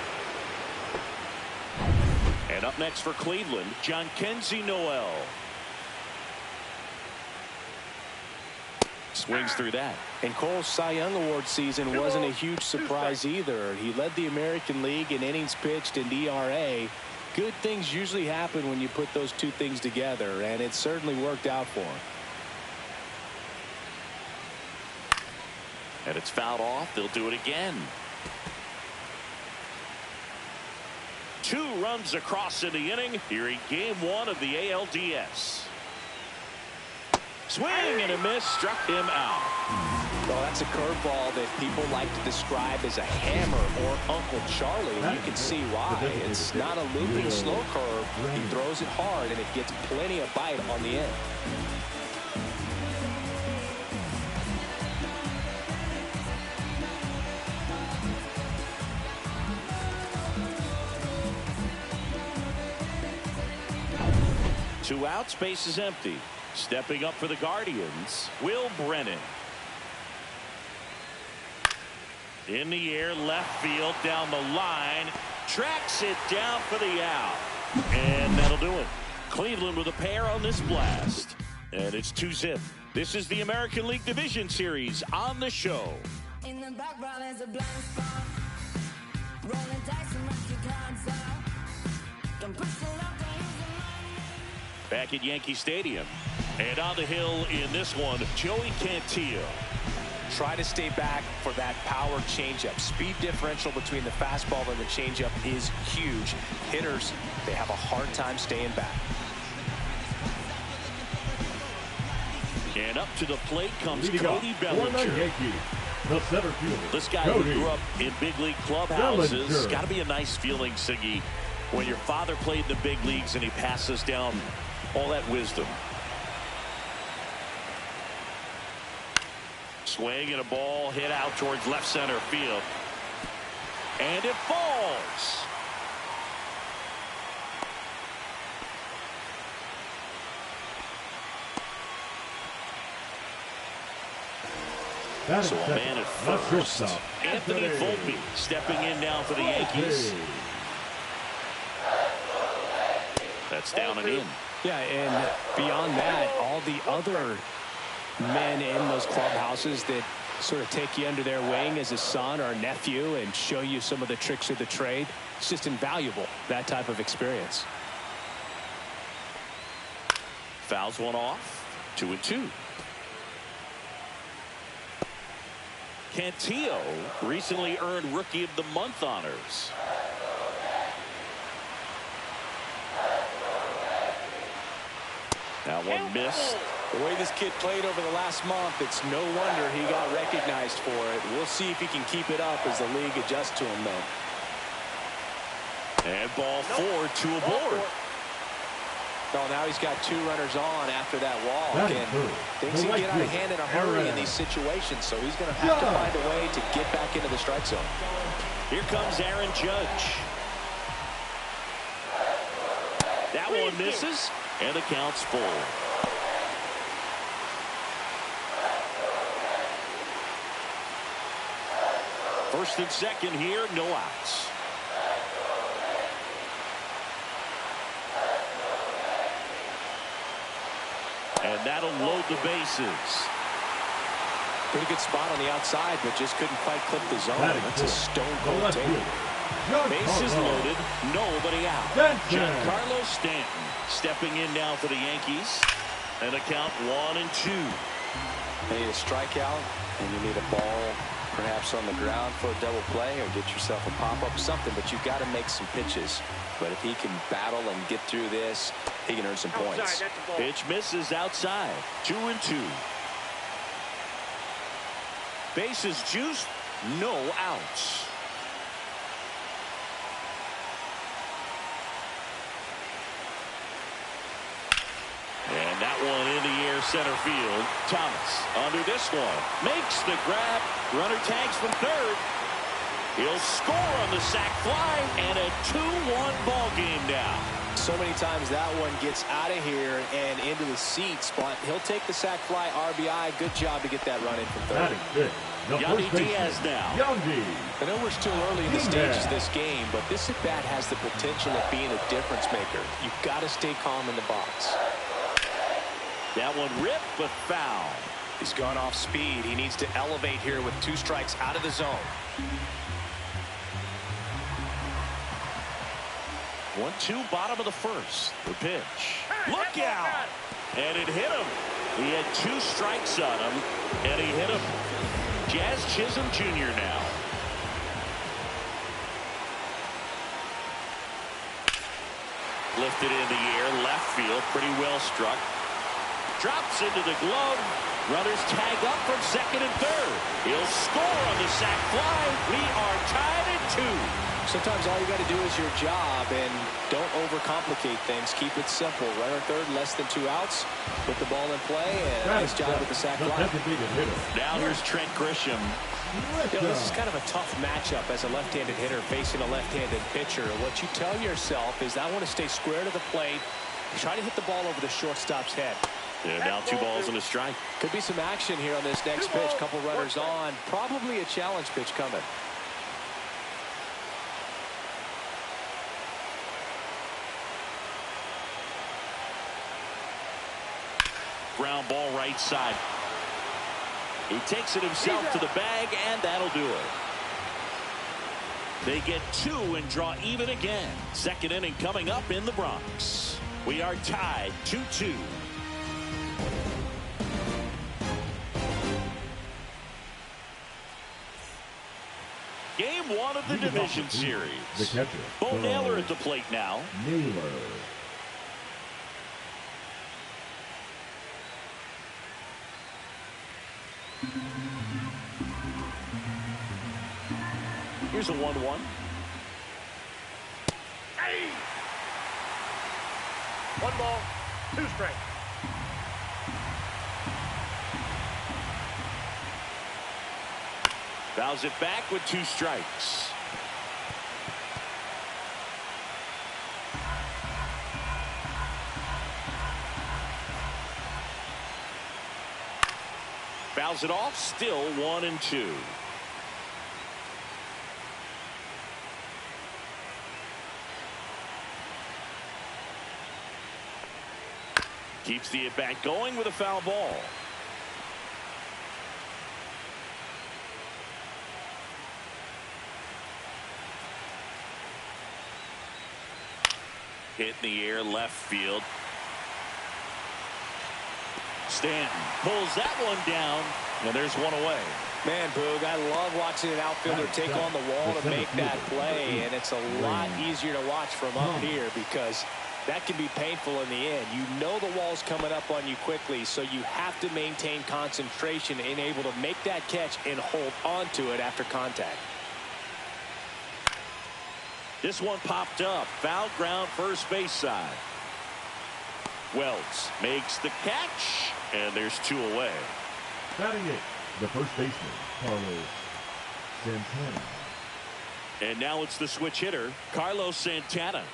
And up next for Cleveland, Jhonkensy Noel. Swings through that. And Cole's Cy Young Award season wasn't a huge surprise either. He led the American League in innings pitched and ERA. Good things usually happen when you put those two things together, and it certainly worked out for him. And it's fouled off. They'll do it again. 2 runs across in the inning here in game 1 of the ALDS. Swing and a miss, struck him out. Well, that's a curveball that people like to describe as a hammer or Uncle Charlie, and you can see why. It's not a looping slow curve. He throws it hard, and it gets plenty of bite on the end. Two outs, base is empty. Stepping up for the Guardians, Will Brennan. In the air, left field, down the line. Tracks it down for the out. And that'll do it. Cleveland with a pair on this blast. And it's 2-zip. This is the American League Division Series on the show. In the background is a blind spot. Rolling dice and mark your cards out. Don't push the luck, don't use the money. Back at Yankee Stadium. And on the hill in this one, Joey Cantillo. Try to stay back for that power changeup. Speed differential between the fastball and the changeup is huge. Hitters, they have a hard time staying back. And up to the plate comes Leading Cody up for the Bellinger. Yankees, the center fielder, This guy Cody who grew up in big league clubhouses. Bellinger. Got to be a nice feeling, Siggy, when your father played in the big leagues and he passes down all that wisdom. Swing and a ball hit out towards left center field. And it falls. Batting So a second, man at the first. shortstop, Anthony Volpe stepping in now for the Yankees. That's down and in. Yeah, and beyond that, all the other men in those clubhouses that sort of take you under their wing as a son or a nephew and show you some of the tricks of the trade. It's just invaluable, that type of experience. Fouls one off. 2-2. Cantillo recently earned Rookie of the Month honors. That one missed. The way this kid played over the last month, it's no wonder he got recognized for it. We'll see if he can keep it up as the league adjusts to him, though. And ball four to a board. So now he's got 2 runners on after that walk. Batting And third, things the can right get out of fielder, hand in a hurry in Aaron. these situations, so he's going to have to find a way to get back into the strike zone. Here comes Aaron Judge. That one misses, and the count's full. First and second here, no outs. And that'll load the bases. Pretty good spot on the outside, but just couldn't quite clip the zone. Batting That's a fourth, stone the cold left take. fielder, Bases Giancarlo loaded, nobody out. Stanton. Giancarlo Stanton stepping in now for the Yankees. And the count 1-2. You need a strikeout, and you need a ball perhaps on the ground for a double play or get yourself a pop-up, something, but you've got to make some pitches. But if he can battle and get through this, he can earn some points. Outside, that's the ball. Pitch misses outside. 2-2. Bases juiced, no outs. And that one in the air center field. Thomas under this one. Makes the grab. Runner tags from third. He'll score on the sac fly. And a 2-1 ball game now. So many times that one gets out of here and into the seats, but he'll take the sac fly RBI. Good job to get that run in from third. Batting fifth, the Yandy first Diaz baseman, now. Yandy. I know we're still early in the stages of this game, but this at-bat has the potential of being a difference maker. You've got to stay calm in the box. That one ripped, but foul. He's gone off speed. He needs to elevate here with 2 strikes out of the zone. 1-2, bottom of the first. The pitch. Look out! And it hit him. He had 2 strikes on him, and he hit him. Jazz Chisholm Jr. now. Lifted in the air, left field, pretty well struck. Drops into the glove. Runners tag up from second and third. He'll score on the sac fly. We are tied at 2. Sometimes all you got to do is your job and don't overcomplicate things. Keep it simple. Runner third, less than 2 outs. Put the ball in play, and nice job with the sac fly. Designated hitter. Now here's Trent Grisham. You know, this is kind of a tough matchup as a left-handed hitter facing a left-handed pitcher. What you tell yourself is, I want to stay square to the plate, try to hit the ball over the shortstop's head. And now 2 balls and a strike. Could be some action here on this next pitch. Couple runners on. Probably a challenge pitch coming. ground ball right side. He takes it himself to the bag, and that'll do it. They get 2 and draw even again. Second inning coming up in the Bronx. We are tied 2-2. Game 1 of the division series. The catcher. Bo Naylor at the plate now. Naylor. Here's a 1-1. Hey! 1 ball, 2 strikes. Fouls it back with 2 strikes. Fouls it off, still 1-2. Keeps the at-bat going with a foul ball. Hit in the air, left field. Stanton pulls that one down, and there's one away. Man, Boog, I love watching an outfielder take on the wall to make that play, and it's a lot easier to watch from up here because that can be painful in the end. You know the wall's coming up on you quickly, so you have to maintain concentration and able to make that catch and hold on to it after contact. This one popped up. Foul ground, first base side. Wells makes the catch, and there's 2 away. Batting it, the first baseman, Carlos Santana. And now it's the switch hitter, Carlos Santana.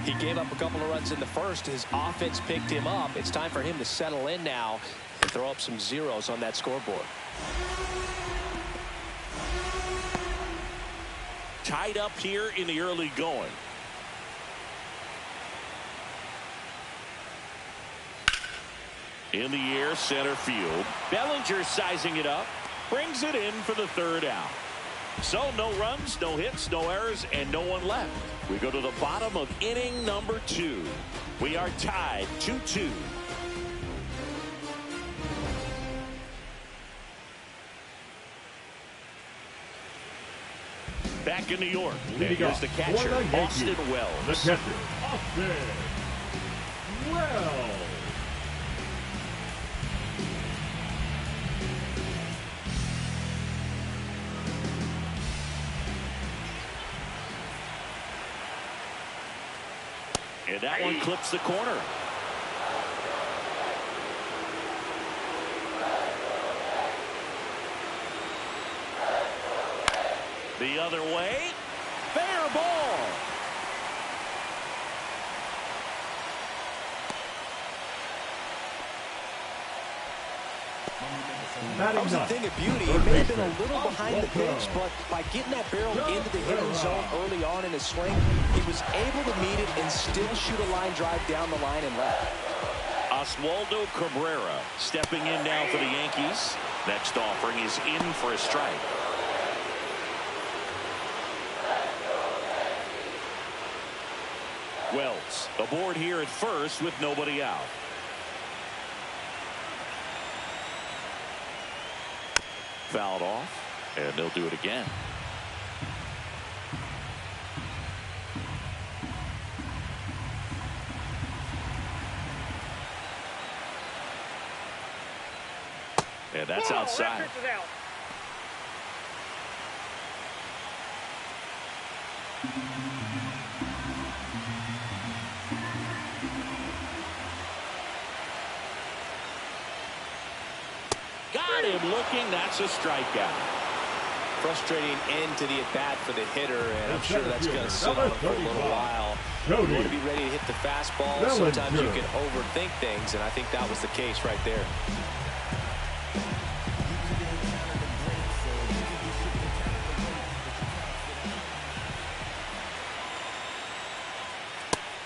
He gave up a couple of runs in the first. His offense picked him up. It's time for him to settle in now and throw up some zeros on that scoreboard. Tied up here in the early going. In the air, center field. Bellinger sizing it up. Brings it in for the 3rd out. So no runs, no hits, no errors, and no one left. We go to the bottom of inning number 2. We are tied 2-2. Back in New York. And here's the catcher, Austin Wells. The catcher, Austin Wells. And that one clips the corner. The other way. Fair ball. That was a thing of beauty. He may have been a little behind the pitch, but by getting that barrel into the hitting zone early on in his swing, he was able to meet it and still shoot a line drive down the line and left. Oswaldo Cabrera stepping in now for the Yankees. Next offering is in for a strike. Wells aboard here at first with nobody out. Fouled off, and they'll do it again. And that's outside. Got him looking. That's a strikeout. Frustrating end to the at-bat for the hitter, and I'm sure that's going to sit on him for a little while. You want to be ready to hit the fastball. Sometimes you can overthink things, and I think that was the case right there.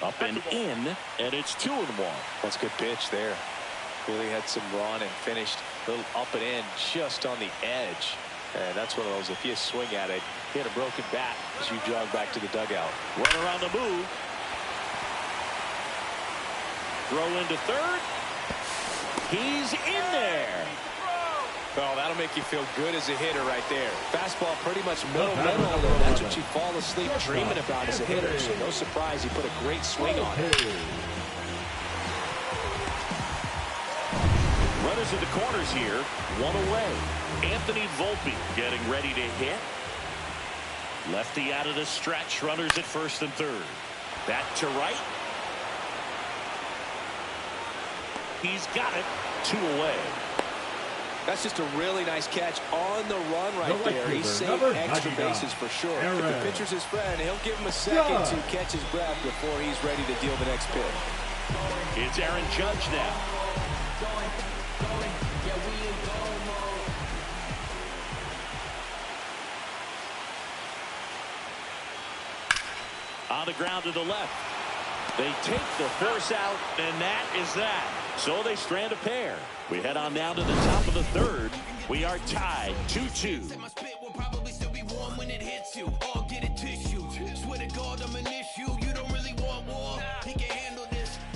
Up up and in, and it's 2-1. That's a good pitch there. Really had some run and finished a little up and in just on the edge. And that's one of those, if you swing at it, hit a broken bat as you jog back to the dugout. Runner on the move. Throw into third. He's in there. Well, that'll make you feel good as a hitter right there. Fastball pretty much middle. That's what you fall asleep dreaming about as a hitter. So no surprise, he put a great swing on it. Runners at the corners here, one away. Anthony Volpe getting ready to hit. Lefty out of the stretch, runners at first and third. Back to right. He's got it, 2 away. That's just a really nice catch on the run right there. He saved extra bases for sure. If the pitcher's his friend, he'll give him a second to catch his breath before he's ready to deal the next pitch. It's Aaron Judge now. On the ground to the left. They take the force out, and that is that. So they strand a pair. We head on down to the top of the third. We are tied 2-2.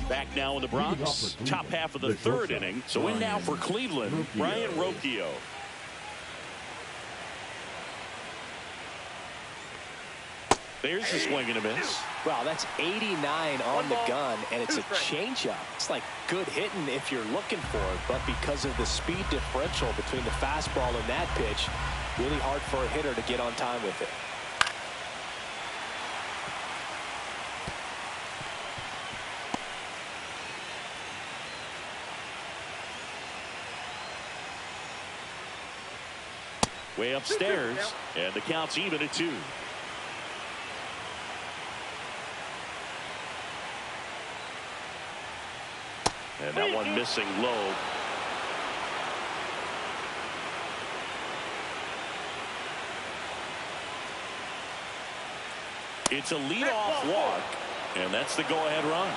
Back now in the Bronx, top half of the third inning. So in now for Cleveland, Brian Rocchio. There's the swing and a miss. Wow, that's 89 on the gun, and it's a changeup. It's like good hitting if you're looking for it, but because of the speed differential between the fastball and that pitch, really hard for a hitter to get on time with it. Way upstairs, and the count's even at 2. And that one missing low. It's a leadoff walk, and that's the go-ahead run.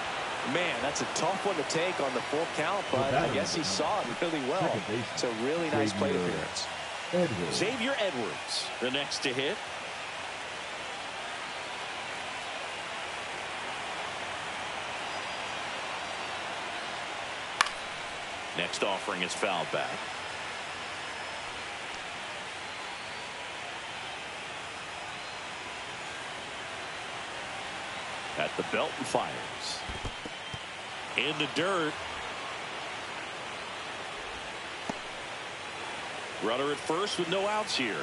Man, that's a tough one to take on the full count, but I guess he saw it really well. It's a really nice plate appearance. Xavier Edwards, the next to hit. Next offering is fouled back. At the belt and fires. In the dirt. Runner at first with no outs here.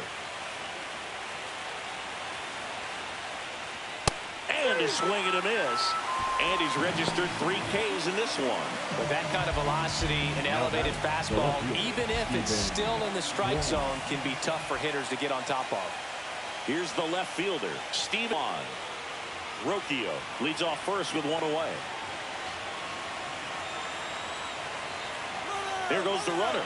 And a swing and a miss. And he's registered 3 Ks in this one. With that kind of velocity, an elevated fastball, even if it's still in the strike zone, can be tough for hitters to get on top of. Here's the left fielder, Steve on. Rocchio leads off first with 1 away. There goes the runner.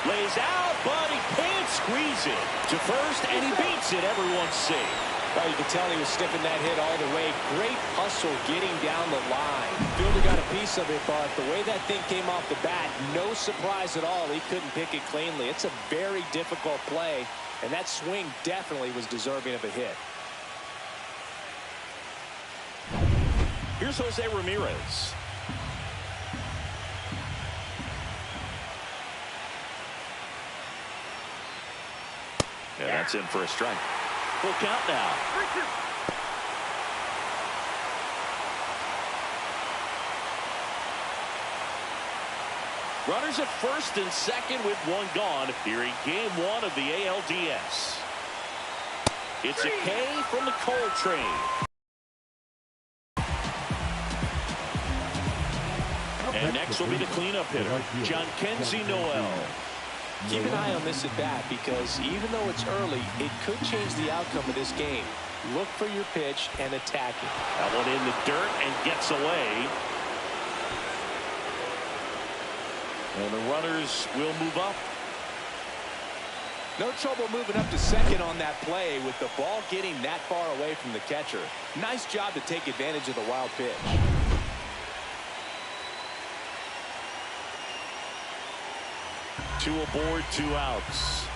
Lays out, but he can't squeeze it to first, and he beats it. Everyone's safe. Well, you can tell he was sniffing that hit all the way. Great hustle getting down the line. Fielder got a piece of it, but the way that thing came off the bat, no surprise at all. He couldn't pick it cleanly. It's a very difficult play, and that swing definitely was deserving of a hit. Here's Jose Ramirez. Yeah, that's in for a strike. Full count now. Runners at first and second with 1 gone here in game 1 of the ALDS. It's a K from the Cole train. And next will be the cleanup hitter, John Kenzie Noel. Keep an eye on this at bat because even though it's early, it could change the outcome of this game. Look for your pitch and attack it. That one in the dirt and gets away. And the runners will move up. No trouble moving up to second on that play with the ball getting that far away from the catcher. Nice job to take advantage of the wild pitch. Two aboard, 2 outs.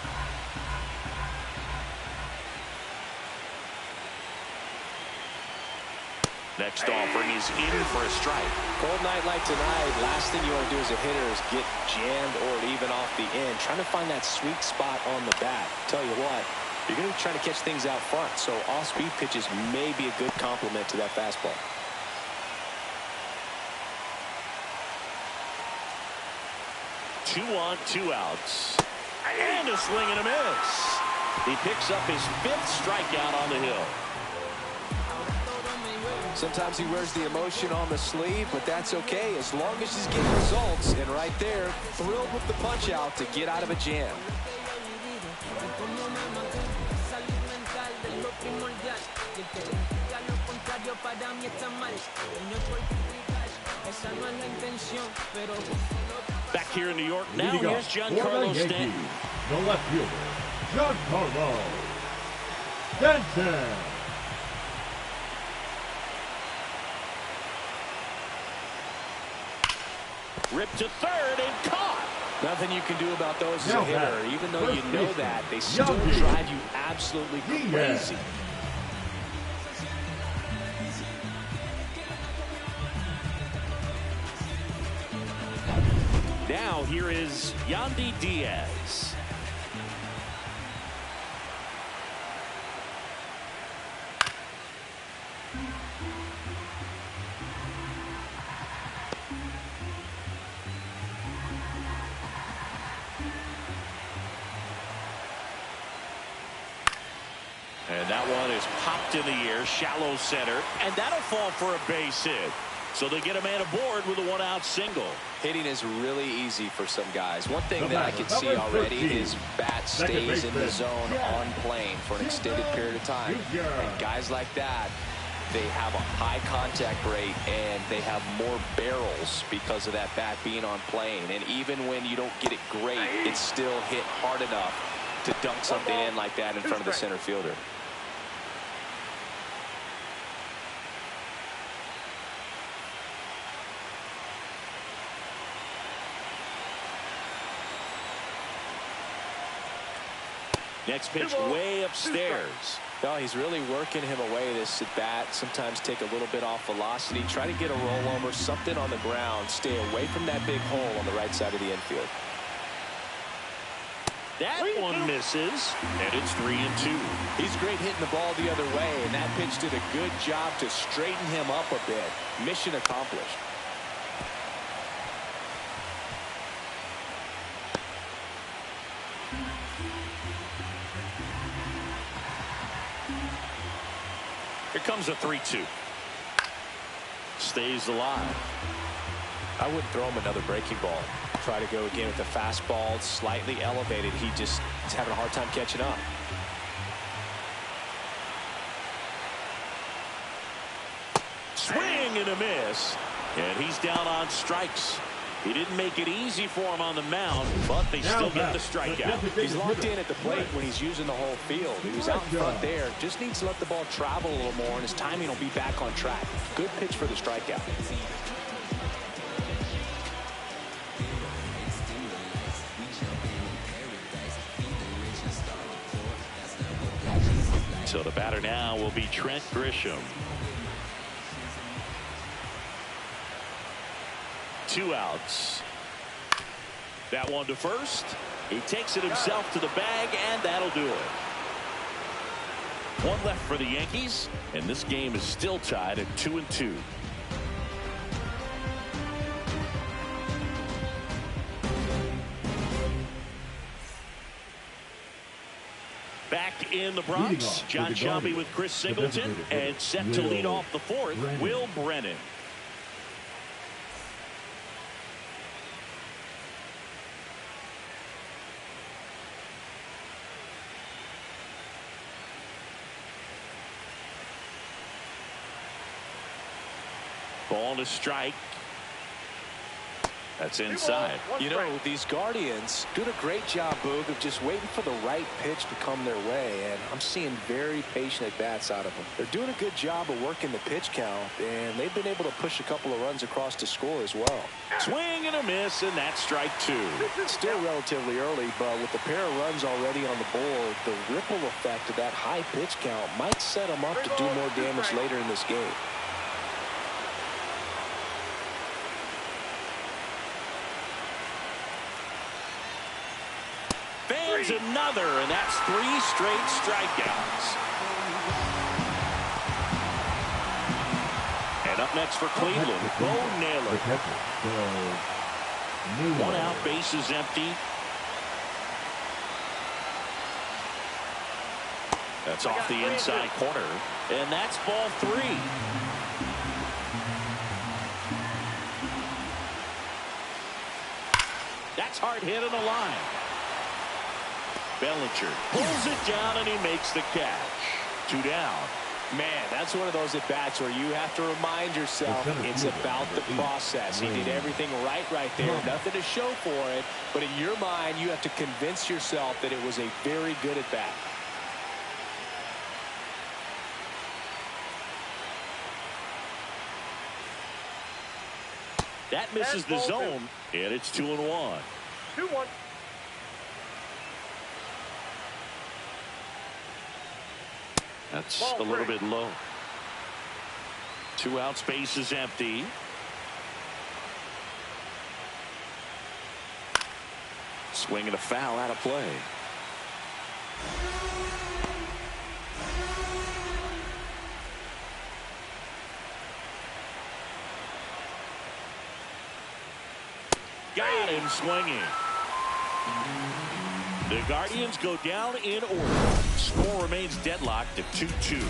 Next offering is in for a strike. Cold night like tonight, last thing you want to do as a hitter is get jammed or even off the end. Trying to find that sweet spot on the bat. Tell you what, you're going to be trying to catch things out front, so off-speed pitches may be a good complement to that fastball. Two on, 2 outs. And a swing and a miss. He picks up his 5th strikeout on the hill. Sometimes he wears the emotion on the sleeve, but that's okay as long as he's getting results. And right there, thrilled with the punch out to get out of a jam. Back here in New York now, here's Giancarlo Stanton. The left fielder, Giancarlo Stanton. Ripped to third and caught. Nothing you can do about those as a Now hitter. back, Even though you first know baseman, that, they still Yandy drive you absolutely Diaz. crazy. Now here is Yandy Diaz. And that one is popped in the air, shallow center, and that'll fall for a base hit. So they get a man aboard with a 1-out single. Hitting is really easy for some guys. One thing The that I batter, can see number already 13, is bat second stays in the baseman, zone on plane for an extended period of time. Junior. And guys like that, they have a high contact rate and they have more barrels because of that bat being on plane. And even when you don't get it great, it's still hit hard enough to dunk something in like that in front of the center fielder. Next pitch way upstairs. No, he's really working him away this at bat. Sometimes take a little bit off velocity. Try to get a rollover, something on the ground. Stay away from that big hole on the right side of the infield. That one misses, and it's 3-2. He's great hitting the ball the other way, and that pitch did a good job to straighten him up a bit. Mission accomplished. Here comes a 3-2. Stays alive. I wouldn't throw him another breaking ball. Try to go again with the fastball, slightly elevated. He just is having a hard time catching up. Swing and a miss. And he's down on strikes. He didn't make it easy for him on the mound, but they still get the strikeout. He's locked in at the plate when he's using the whole field. He was out in front there. Just needs to let the ball travel a little more, and his timing will be back on track. Good pitch for the strikeout. So the batter now will be Trent Grisham. 2 outs. That one to first. He takes it himself to the bag, and that'll do it. One left for the Yankees, and this game is still tied at 2-2. Back in the Bronx, John Shelby with Chris Singleton, and set to lead off the fourth, Will Brennan. Ball to strike. That's inside. You know, these Guardians doing a great job, Boog, of just waiting for the right pitch to come their way, and I'm seeing very patient at-bats out of them. They're doing a good job of working the pitch count, and they've been able to push a couple of runs across to score as well. Swing and a miss, and that's strike two. Still relatively early, but with the pair of runs already on the board, the ripple effect of that high pitch count might set them up to do more damage later in this game. Fans another, and that's 3 straight strikeouts. And up next for Cleveland, Bo Naylor. One out, bases empty. That's off the inside corner, and that's ball 3. That's hard hit on the line. Bellinger pulls it down, and he makes the catch. 2 down. Man, that's one of those at-bats where you have to remind yourself it's about the process. He did everything right there. Nothing to show for it. But in your mind, you have to convince yourself that it was a very good at-bat. That misses the zone, and it's 2-1. 2-1. That's a little bit low. 2 outs, base is empty. Swing and a foul out of play. Got him swinging. The Guardians go down in order. Score remains deadlocked at 2-2.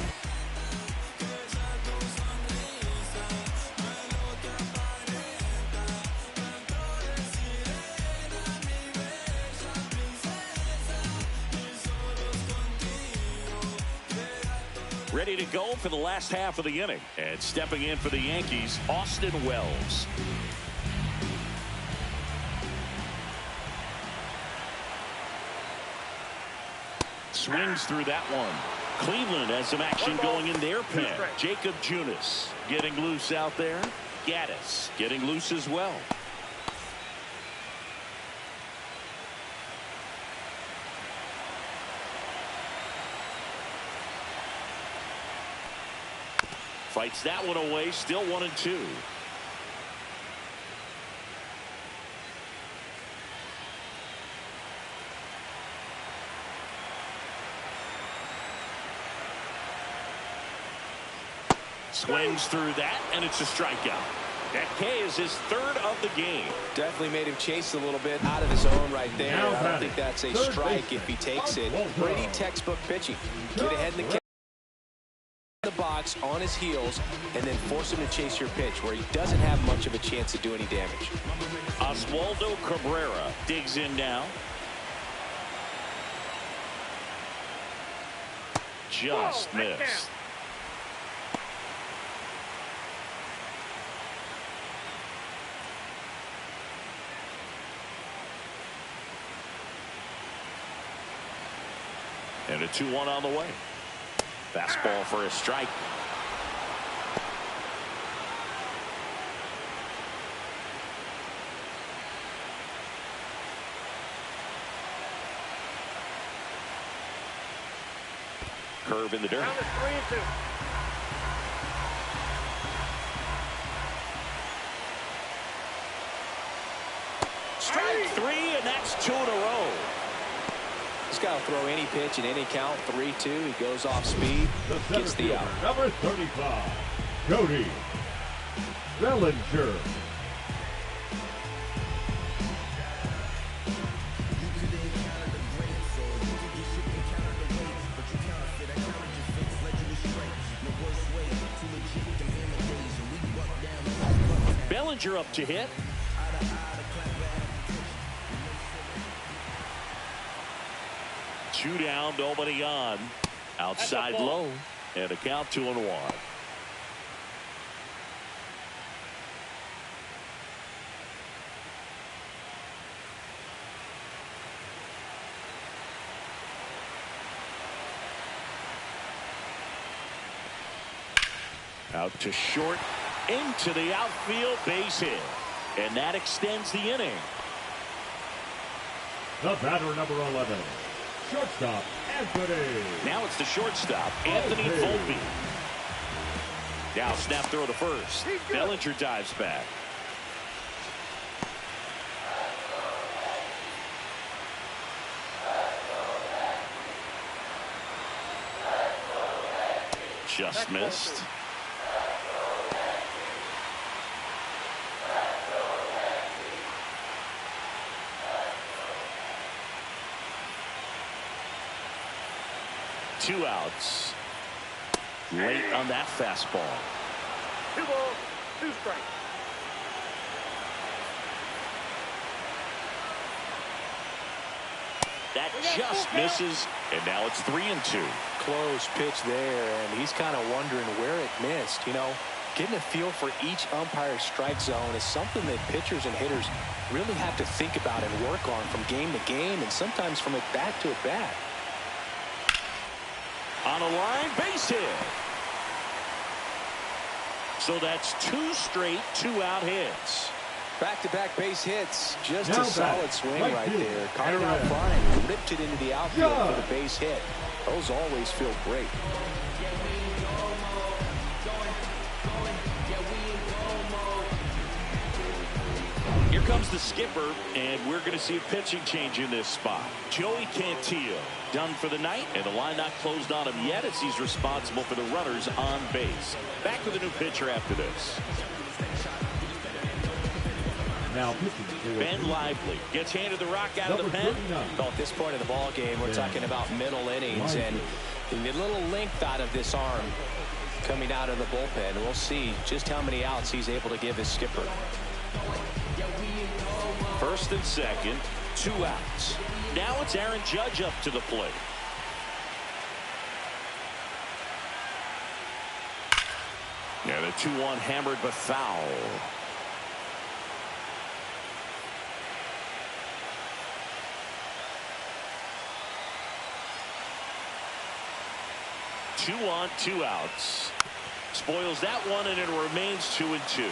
Ready to go for the last half of the inning. And stepping in for the Yankees, Austin Wells. Swings through that one. Cleveland has some action going in their pen. Jacob Junis getting loose out there. Gaddis getting loose as well. Fights that one away. Still 1-2. Swings through that, and it's a strikeout. That K is his 3rd of the game. Definitely made him chase a little bit out of his own right there. I don't think that's a strike if he takes it. Pretty textbook pitching. Get ahead in the box on his heels and then force him to chase your pitch where he doesn't have much of a chance to do any damage. Oswaldo Cabrera digs in now. Just missed. And a 2-1 on the way. Fastball for a strike. Curve in the dirt. Down to 3-2. Strike 3, and that's 2 in a row. This guy will throw any pitch in any count. 3-2. He goes off speed. Gets the out. Number 35, Cody Bellinger. Bellinger up to hit. Two down, nobody on. Outside low, and a count 2-1. Out to short, into the outfield, base hit. And that extends the inning. The batter, number 11, shortstop, Anthony. Now it's the shortstop, Anthony Volpe. Now snap throw to first. Bellinger dives back. Just missed. Two outs. Late on that fastball. 2 balls, 2 strikes. That just misses, and now it's 3-2. Close pitch there, and he's kind of wondering where it missed. You know, getting a feel for each umpire's strike zone is something that pitchers and hitters really have to think about and work on from game to game, and sometimes from at bat to at bat. On a line, base hit. So that's 2 straight 2-out hits. Back-to-back base hits. Just Now a solid back. swing Right right field. there. Caught it out Aaron. fine. Ripped it into the outfield Yeah. for the base hit. Those always feel great. Here comes the skipper, and we're going to see a pitching change in this spot. Joey Cantillo done for the night, and the line not closed on him yet as he's responsible for the runners on base. Back with a new pitcher after this. Now pitching for Ben Lively gets handed the rock out of the number pen. 39. Well, at this point of the ball game, we're talking about middle innings, and the little length out of this arm coming out of the bullpen. We'll see just how many outs he's able to give his skipper. First and second, 2 outs. Now it's Aaron Judge up to the plate. And a 2-1 hammered but foul. Two on, 2 outs. Spoils that one, and it remains 2-2.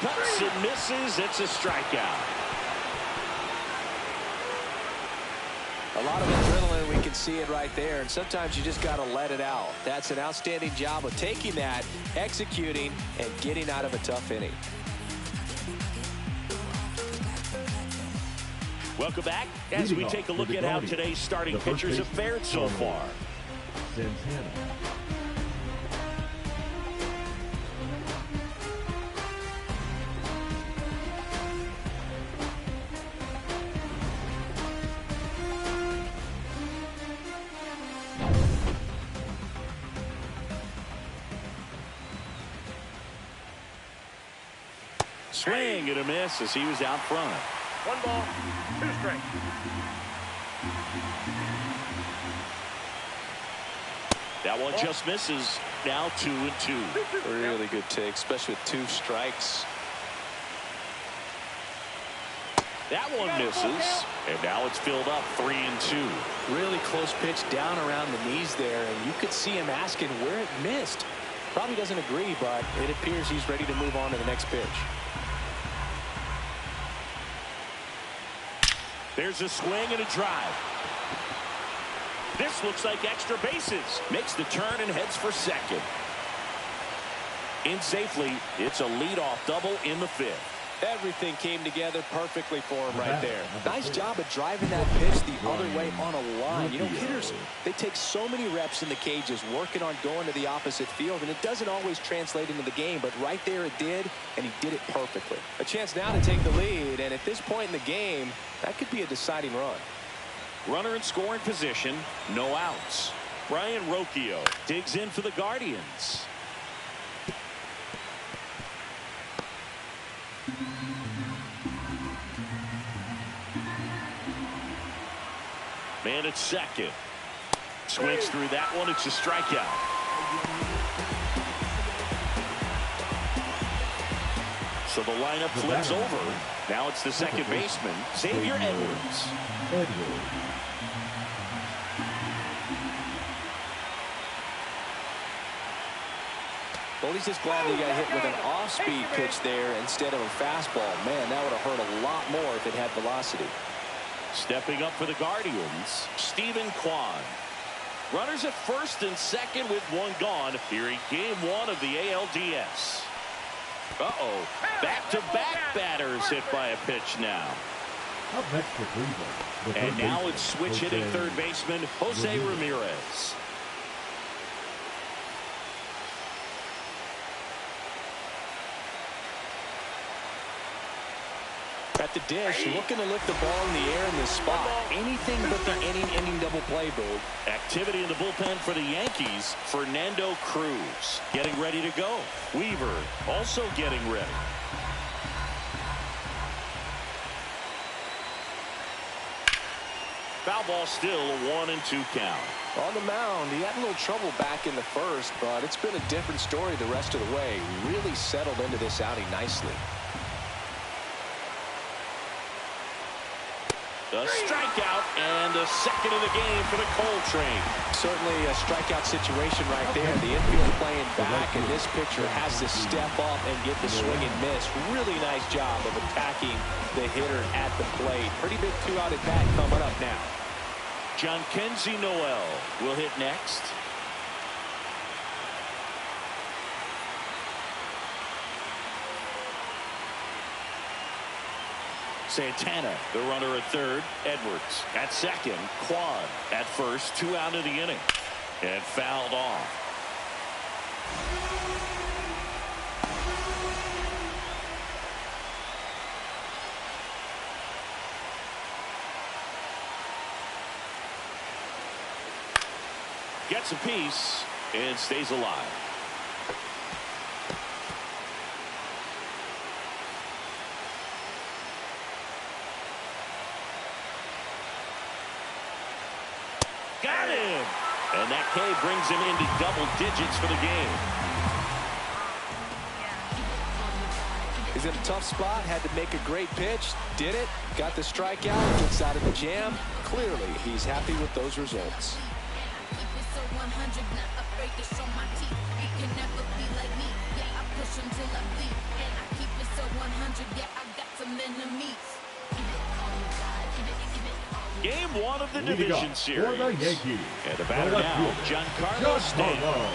Cuts and misses. It's a strikeout. A lot of adrenaline, we can see it right there, and sometimes you just got to let it out. That's an outstanding job of taking that, executing, and getting out of a tough inning. Welcome back as we take a look at how today's starting pitchers have fared so far. Santana. Swing and a miss as he was out front. 1 ball, 2 strikes. That one just misses. Now 2-2. Really good take, especially with 2 strikes. That one misses. And now it's filled up 3-2. Really close pitch down around the knees there, and you could see him asking where it missed. Probably doesn't agree, but it appears he's ready to move on to the next pitch. There's a swing and a drive. This looks like extra bases. Makes the turn and heads for second. In safely, it's a leadoff double in the 5th. Everything came together perfectly for him right there. Nice job of driving that pitch the other way on a line. You know, hitters, they take so many reps in the cages working on going to the opposite field, and it doesn't always translate into the game, but right there it did, and he did it perfectly. A chance now to take the lead, and at this point in the game, that could be a deciding run. Runner in scoring position, no outs. Brian Rocchio digs in for the Guardians. Man at second. Swings through that one. It's a strikeout. So the lineup flips over. Now it's the second baseman, Xavier Edwards. Well, he's just glad he got hit with an off-speed pitch there instead of a fastball. Man, that would have hurt a lot more if it had velocity. Stepping up for the Guardians, Stephen Kwan. Runners at first and second with one gone here in game one of the ALDS. Back-to-back batters hit by a pitch now. Up next for Cleveland. And now it's switch hitting third baseman Jose Ramirez. At the dish, looking to lift the ball in the air in this spot. Anything but the inning double play, Boog. Activity in the bullpen for the Yankees. Fernando Cruz getting ready to go. Weaver also getting ready. Foul ball still, a 1-2 count. On the mound, he had a little trouble back in the first, but it's been a different story the rest of the way. Really settled into this outing nicely. A strikeout and a second of the game for the Coltrane. Certainly a strikeout situation right there. The infield playing back, and this pitcher has to step up and get the swing and miss. Really nice job of attacking the hitter at the plate. Pretty big two-out at bat coming up now. John Kenzie Noel will hit next. Santana, the runner at third. Edwards at second. Quad at first. 2 out of the inning. And fouled off. Gets a piece and stays alive. Got him! And that K brings him into double digits for the game. He's in a tough spot, had to make a great pitch, did it, got the strikeout, gets out of the jam. Clearly, he's happy with those results. Game one of the division series. For the Yankees. And the batter now, Giancarlo Stanton.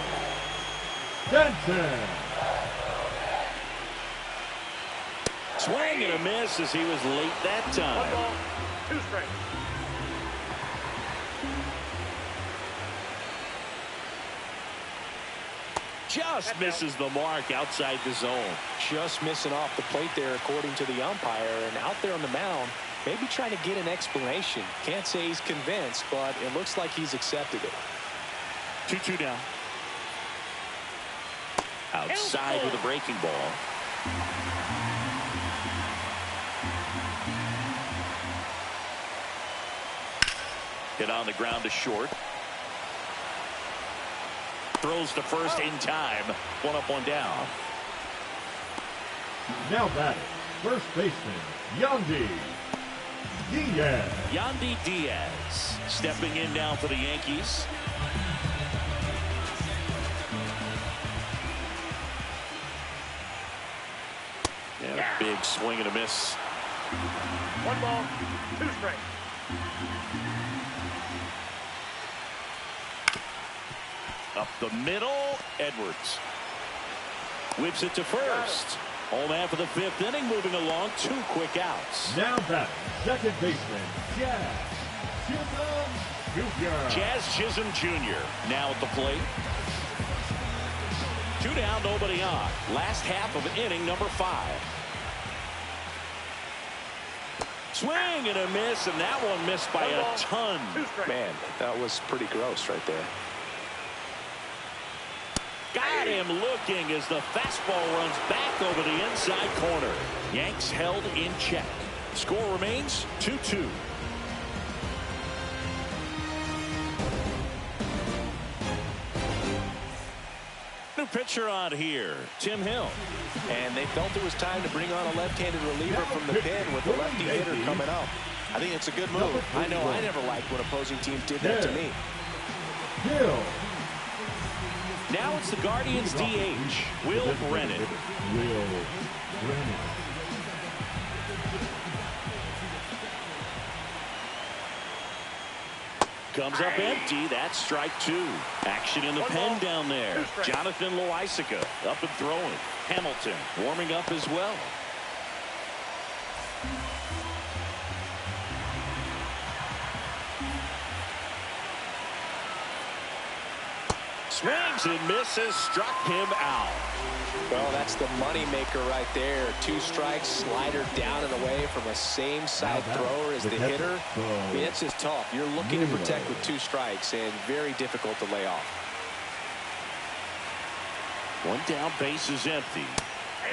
Swing and a miss as he was late that time. 1 ball, 2 strikes. Just misses the mark outside the zone. Just missing off the plate there, according to the umpire, and out there on the mound, maybe trying to get an explanation. Can't say he's convinced, but it looks like he's accepted it. 2-2 down. Outside with a breaking ball. Hit on the ground to short. Throws to first in time. 1 up, 1 down. Now batting, first baseman, Yandy Diaz. Yandy Diaz stepping in now for the Yankees. And a big swing and a miss. 1 ball, 2 strikes. Up the middle, Edwards. Whips it to first. Home after the 5th inning, moving along. 2 quick outs. Now batting, second baseman, Jazz Chisholm Jr. Jazz Chisholm Jr. now at the plate. 2 down, nobody on. Last half of inning number 5. Swing and a miss, and that one missed by a ton. Man, that was pretty gross right there. Got him looking as the fastball runs back over the inside corner. Yanks held in check. Score remains 2-2. New pitcher on here, Tim Hill. And they felt it was time to bring on a left-handed reliever from the pen with the lefty hitter coming up. I think it's a good move. I know I never liked when opposing teams did that to me. Now it's the Guardians DH, Will Brennan. Comes up empty. That's strike two. Action in the pen down there. Jonathan Loaisiga up and throwing. Hamilton warming up as well. Swings and misses. Struck him out. Well, that's the money maker right there. 2 strikes, slider down and away from a same side thrower as the hitter. I mean, it's just tough. You're looking to protect with 2 strikes and very difficult to lay off. 1 down, base is empty.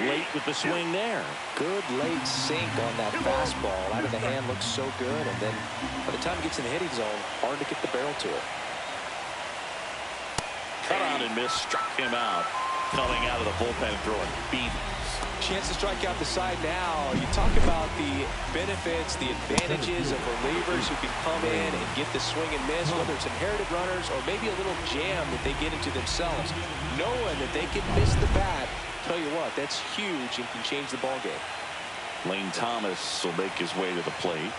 Late with the swing there. Good late sink on that fastball. Out of the hand looks so good, and then by the time it gets in the hitting zone, hard to get the barrel to it. Cut on and miss, struck him out. Coming out of the bullpen throwing beatings. Chance to strike out the side now. You talk about the benefits, the advantages of relievers who can come in and get the swing and miss, whether it's inherited runners or maybe a little jam that they get into themselves. Knowing that they can miss the bat, tell you what, that's huge and can change the ball game. Lane Thomas will make his way to the plate.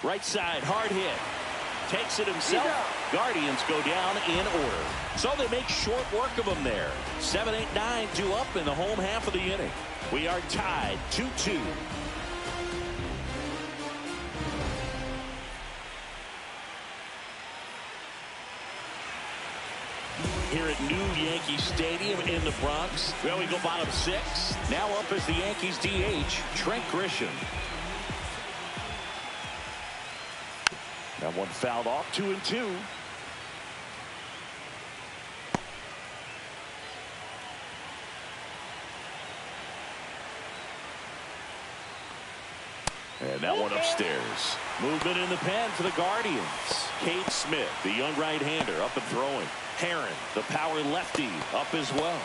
Right side, hard hit. Takes it himself. Guardians go down in order. So they make short work of them there. 7, 8, 9, 2 up in the home half of the inning. We are tied 2-2. Here at New Yankee Stadium in the Bronx. Well, we go bottom 6. Now up as the Yankees DH, Trent Grisham. That one fouled off. 2-2. And that one upstairs. Movement in the pen for the Guardians. Cade Smith, the young right-hander, up and throwing. Herron, the power lefty, up as well.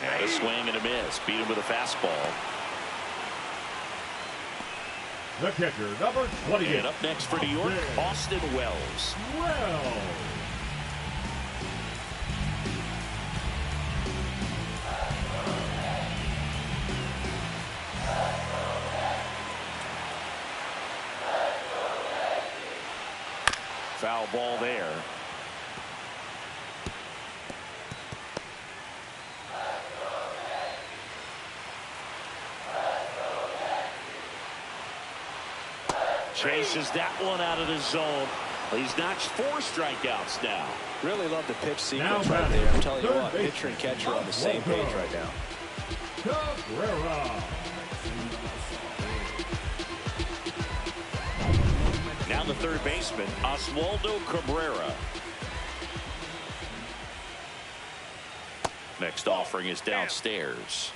And a swing and a miss. Beat him with a fastball. The catcher, number 28. And up next for New York, Austin Wells. Foul ball there. Chases that one out of the zone. He's notched 4 strikeouts now. Really love the pitch sequence right there. I'm telling you what, pitcher and catcher on the same page right now. Cabrera. Now the third baseman, Oswaldo Cabrera. Next offering is downstairs.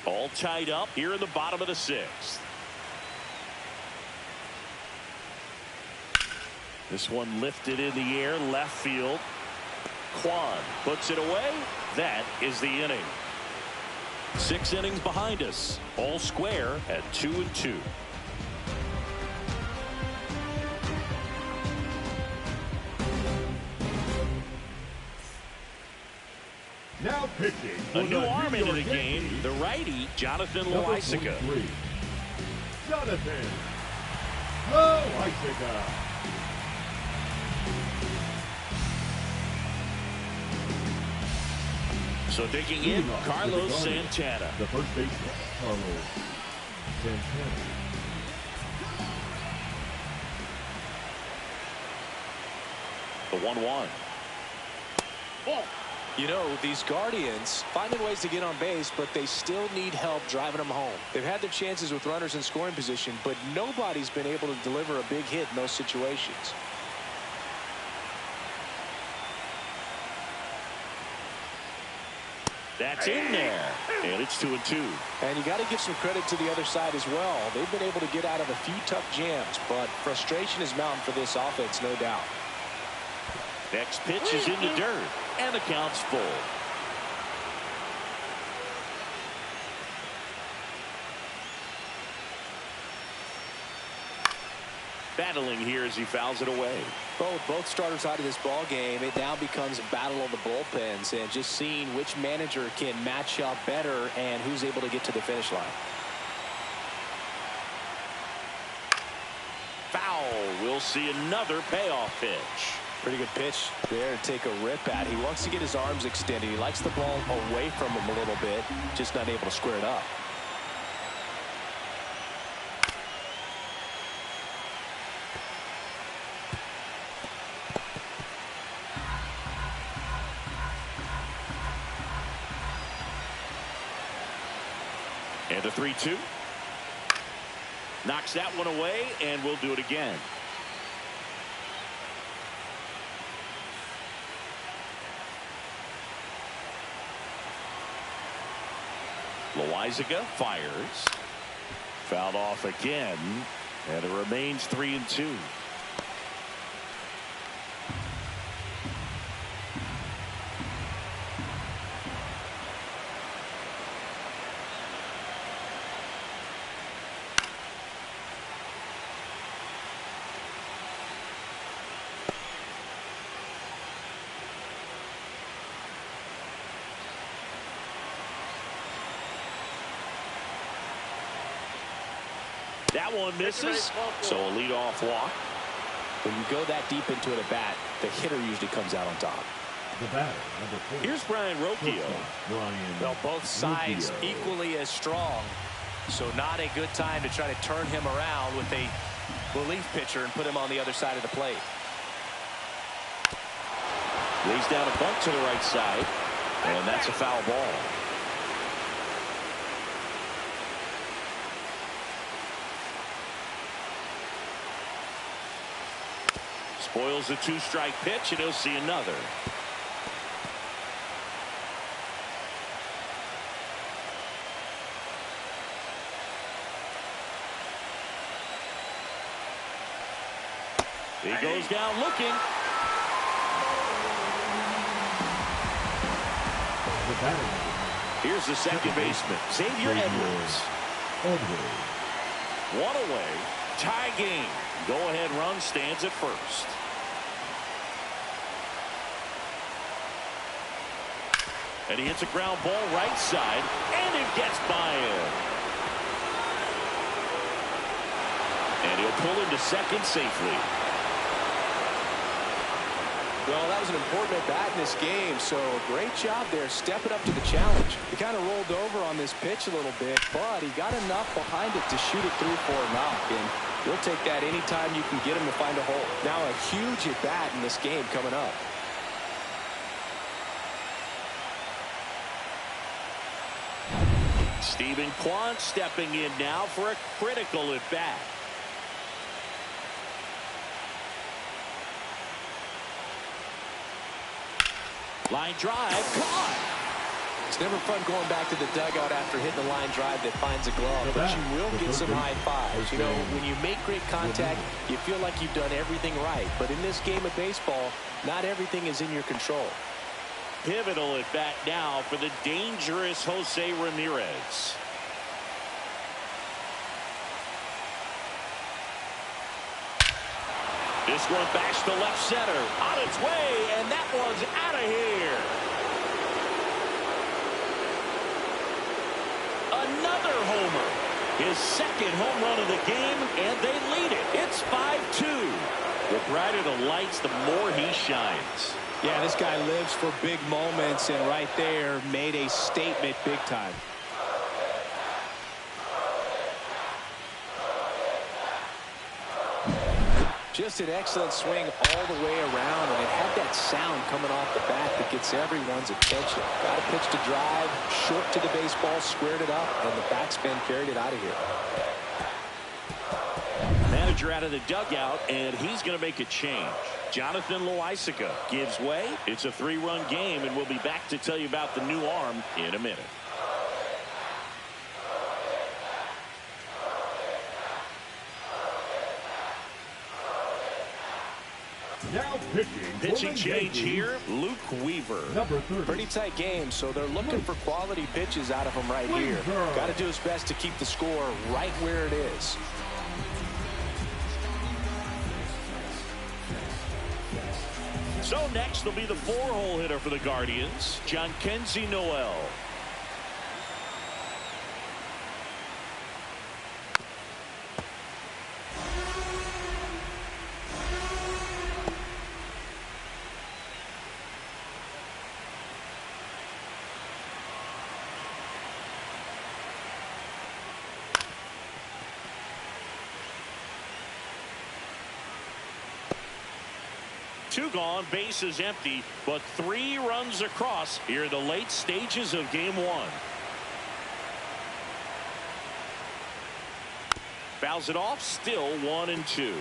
All tied up here in the bottom of the 6th. This one lifted in the air, left field. Kwan puts it away. That is the inning. 6 innings behind us, all square at 2-2. Now pitching. A new arm into the game, the righty, Jonathan Loaisiga. Jonathan Loaisiga. So digging in, Carlos Santana. The first baseman, Carlos Santana. The 1-1. Ball. You know, these Guardians finding ways to get on base, but they still need help driving them home. They've had their chances with runners in scoring position, but nobody's been able to deliver a big hit in those situations. That's in there. And it's 2-2. And you got to give some credit to the other side as well. They've been able to get out of a few tough jams, but frustration is mounting for this offense, no doubt. Next pitch is in the dirt, and the count's full. Battling here as he fouls it away. Both starters out of this ball game, it now becomes a battle of the bullpens and just seeing which manager can match up better and who's able to get to the finish line. Foul. We'll see another payoff pitch. Pretty good pitch there to take a rip at. He wants to get his arms extended. He likes the ball away from him a little bit, just not able to square it up. And a 3-2. Knocks that one away, and we'll do it again. Loizaga fires. Fouled off again, and it remains 3-2. That one misses, so a leadoff walk. When you go that deep into it at bat, the hitter usually comes out on top. The batter, number 4. Here's Brian Rocchio. Well, both sides equally as strong, so not a good time to try to turn him around with a relief pitcher and put him on the other side of the plate. Lays down a bunt to the right side, and that's a foul ball. Spoils a 2-strike pitch, and he'll see another. He goes down looking. Here's the second baseman, Xavier Edwards. One away. Tie game. Go-ahead run stands at first. And he hits a ground ball right side, and it gets by him. And he'll pull into second safely. Well, that was an important at-bat in this game, so great job there stepping up to the challenge. He kind of rolled over on this pitch a little bit, but he got enough behind it to shoot it through for a knock, and you'll take that anytime you can get him to find a hole. Now a huge at-bat in this game coming up. Steven Kwan stepping in now for a critical at-bat. Line drive, caught. It's never fun going back to the dugout after hitting a line drive that finds a glove, but you will get some high fives. You know, when you make great contact, you feel like you've done everything right. But in this game of baseball, not everything is in your control. Pivotal at bat now for the dangerous Jose Ramirez. This one bashed to left center, on its way, and that one's out of here. Another homer. His second home run of the game, and they lead it. It's 5-2. The brighter the lights, the more he shines. Yeah, this guy lives for big moments, and right there made a statement big time. Just an excellent swing all the way around, and it had that sound coming off the bat that gets everyone's attention. Got a pitch to drive, short to the baseball, squared it up, and the backspin carried it out of here. manager out of the dugout, and he's going to make a change. Jonathan Loaisiga gives way. It's a 3-run game, and we'll be back to tell you about the new arm in a minute. Now pitching change here, Luke Weaver. Number 30. Pretty tight game, so they're looking for quality pitches out of him right here. Got to do his best to keep the score right where it is. So next will be the 4-hole hitter for the Guardians, Jhonkensy Noel. Two gone, base is empty, but 3 runs across here in the late stages of game 1. Fouls it off, still 1-2.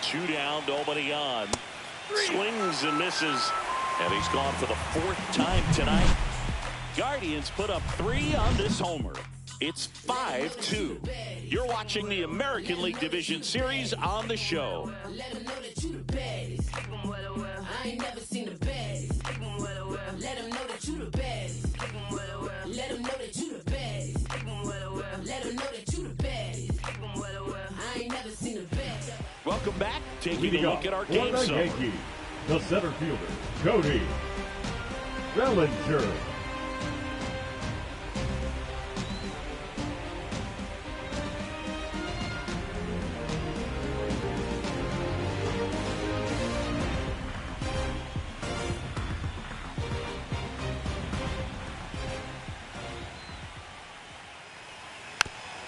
Two down, nobody on. Swings and misses, and he's gone for the 4th time tonight. Guardians put up 3 on this homer. It's 5-2. You're watching the American League Division Series on the show. Let them know that you the baddest. I ain't never seen the baddest. Let them know that you the baddest. Let them know that you the baddest. Let them know that you the baddest. I ain't never seen the baddest. Welcome back. Taking Leading a look at our for game the zone. Yankees, the center fielder, Cody Bellinger.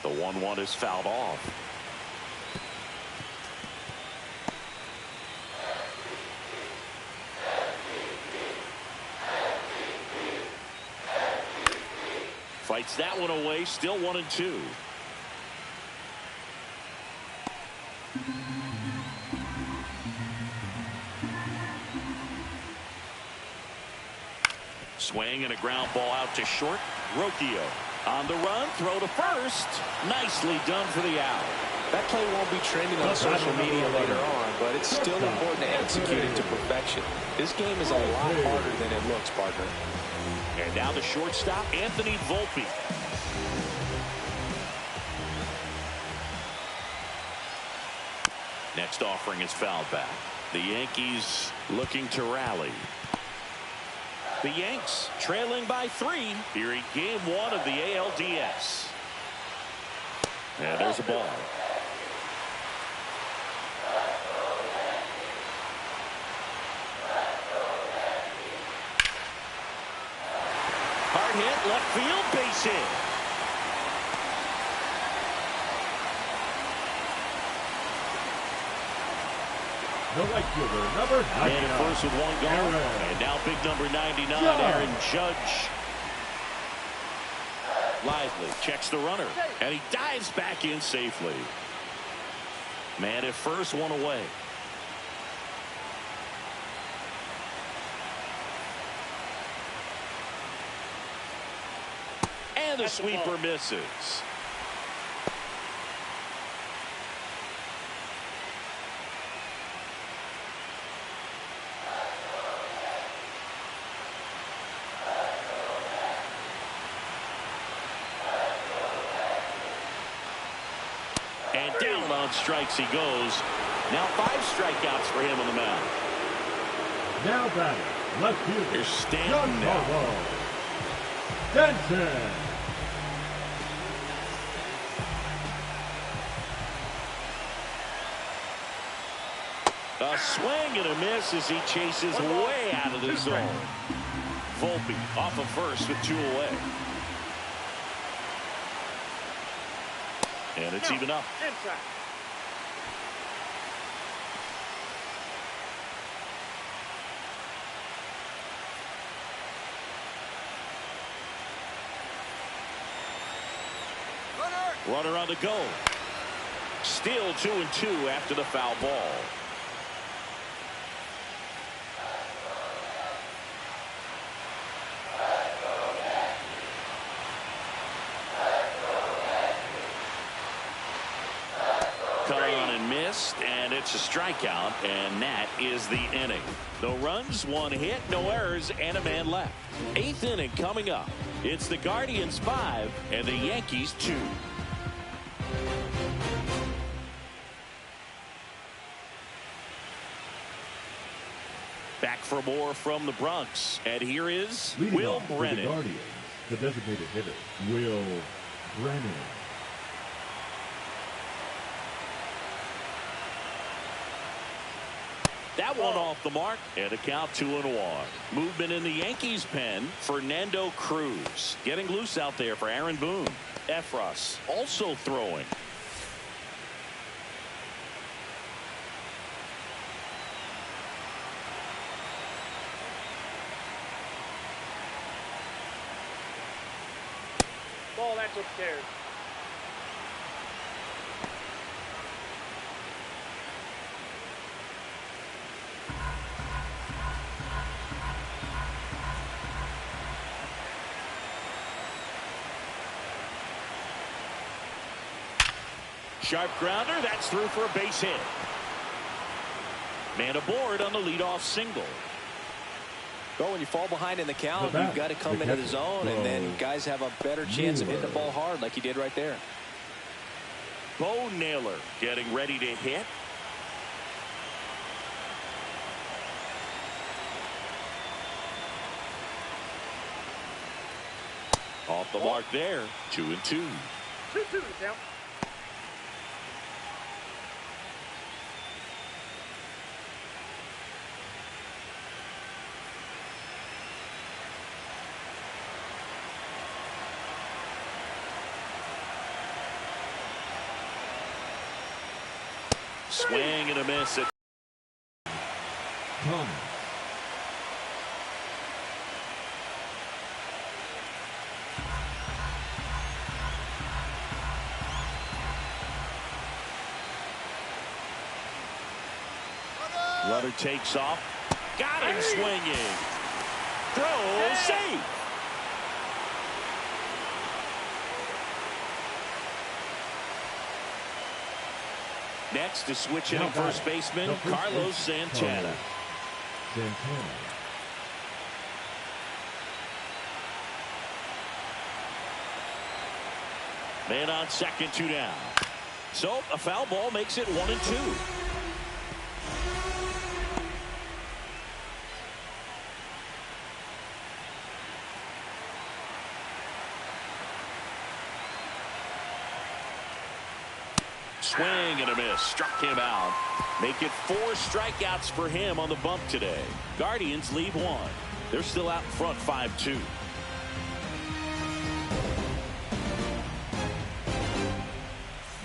The 1-1 is fouled off. Fights that one away, still 1-2. Swing and a ground ball out to short. Rocchio on the run, throw to first. Nicely done for the out. That play won't be trending on social media later on, but it's still important to execute it to perfection. This game is a lot harder than it looks, partner. And now the shortstop, Anthony Volpe. Next offering is fouled back. The Yankees looking to rally. The Yanks trailing by 3 here in game 1 of the ALDS. And there's a ball. Hard hit, left field, base hit. The right fielder, number 99. And first with 1 gone. And now big number 99, Aaron Judge. Lively checks the runner, and he dives back in safely. Man at first, 1 away. And the sweeper misses. And down on strikes he goes. Now 5 strikeouts for him on the mound. Now batting, left fielder, Here's Stanton now. Giancarlo Stanton. A swing and a miss as he chases way out of the zone. Volpe off of first with 2 away. And it's even up. Inside. Runner on the go. Still 2-2 after the foul ball. Cut on and missed, and it's a strikeout, and that is the inning. No runs, 1 hit, no errors, and a man left. 8th inning coming up. It's the Guardians 5 and the Yankees 2. Back for more from the Bronx. And here is Will Brennan. The Guardians, the designated hitter, Will Brennan. That one off the mark, and a count 2-1. Movement in the Yankees pen. Fernando Cruz getting loose out there for Aaron Boone. Efros also throwing. Ball, that's upstairs. Sharp grounder, that's through for a base hit. Man aboard on the leadoff single. Well, when you fall behind in the count, you've got to come into the zone, and then guys have a better chance of hitting the ball hard like he did right there. Bo Naylor getting ready to hit. Off the mark there, 2-2. 2-2 down. Swing and a miss. Thomas. Runner takes off. Got him swinging. Throw safe. Next to switch hitting first baseman Carlos Santana. Man on second, 2 down. So a foul ball makes it 1-2. Swing and a miss. Struck him out. Make it 4 strikeouts for him on the bump today. Guardians leave 1. They're still out in front 5-2.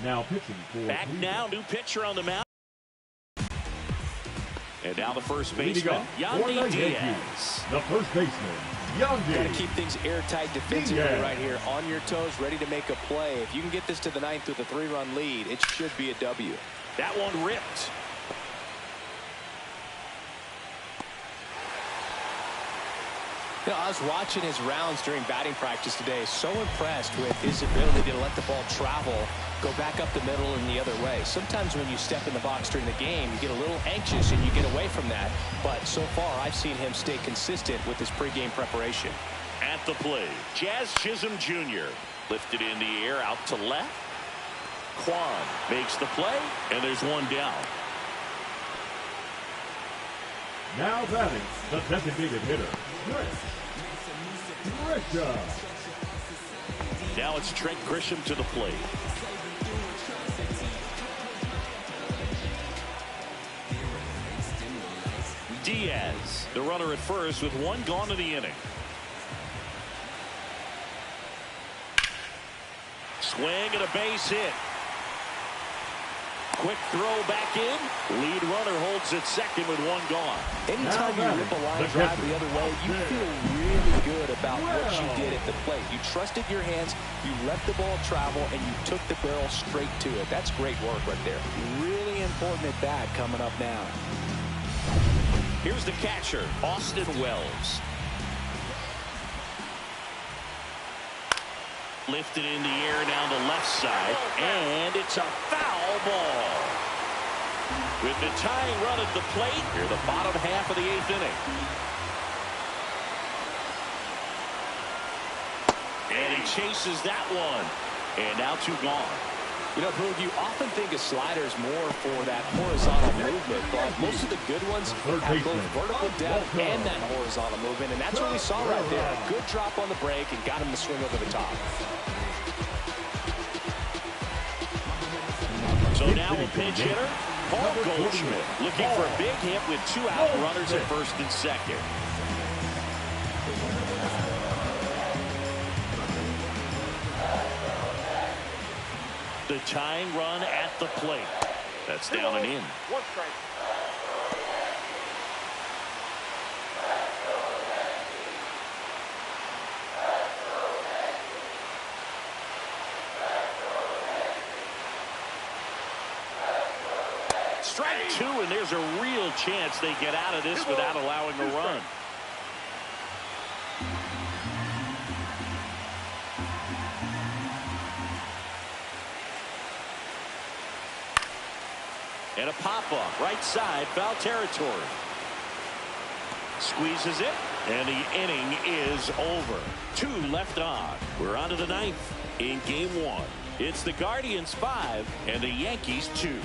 Now pitching for back now, new pitcher on the mound. And now the first baseman, Yandy Diaz. The first baseman, Yandy. Got to keep things airtight defensively right here. On your toes, ready to make a play. If you can get this to the 9th with a 3-run lead, it should be a W. That one ripped. You know, I was watching his rounds during batting practice today. So impressed with his ability to let the ball travel, go back up the middle and the other way. Sometimes when you step in the box during the game, you get a little anxious and you get away from that. But so far, I've seen him stay consistent with his pregame preparation. At the plate, Jazz Chisholm Jr. lifted in the air out to left. Kwan makes the play, and there's 1 down. Now batting, the designated hitter, Grisham. Now it's Trent Grisham to the plate. Diaz, the runner at first with one gone in the inning. Swing and a base hit. Quick throw back in. Lead runner holds at second with one gone. Anytime you rip a line drive the other way, you feel really good about what you did at the plate. You trusted your hands, you let the ball travel, and you took the barrel straight to it. That's great work right there. Really important at bat coming up now. Here's the catcher, Austin Wells. Lifted in the air down the left side, and it's a foul ball. With the tying run at the plate, here the bottom half of the 8th inning. And he chases that one. And now 2 gone. You know, Boog, you often think a slider's more for that horizontal movement, but most of the good ones have both vertical depth and that horizontal movement, and that's what we saw right there. A good drop on the break and got him to swing over the top. So now a pinch hitter, Paul Goldschmidt, looking for a big hit with 2 out, runners at first and second. The tying run at the plate. That's down and in. 1 strike. Strike 2, and there's a real chance they get out of this without allowing a run. And a pop-up, right side, foul territory. Squeezes it, and the inning is over. 2 left on. We're on to the 9th in Game 1. It's the Guardians 5 and the Yankees 2.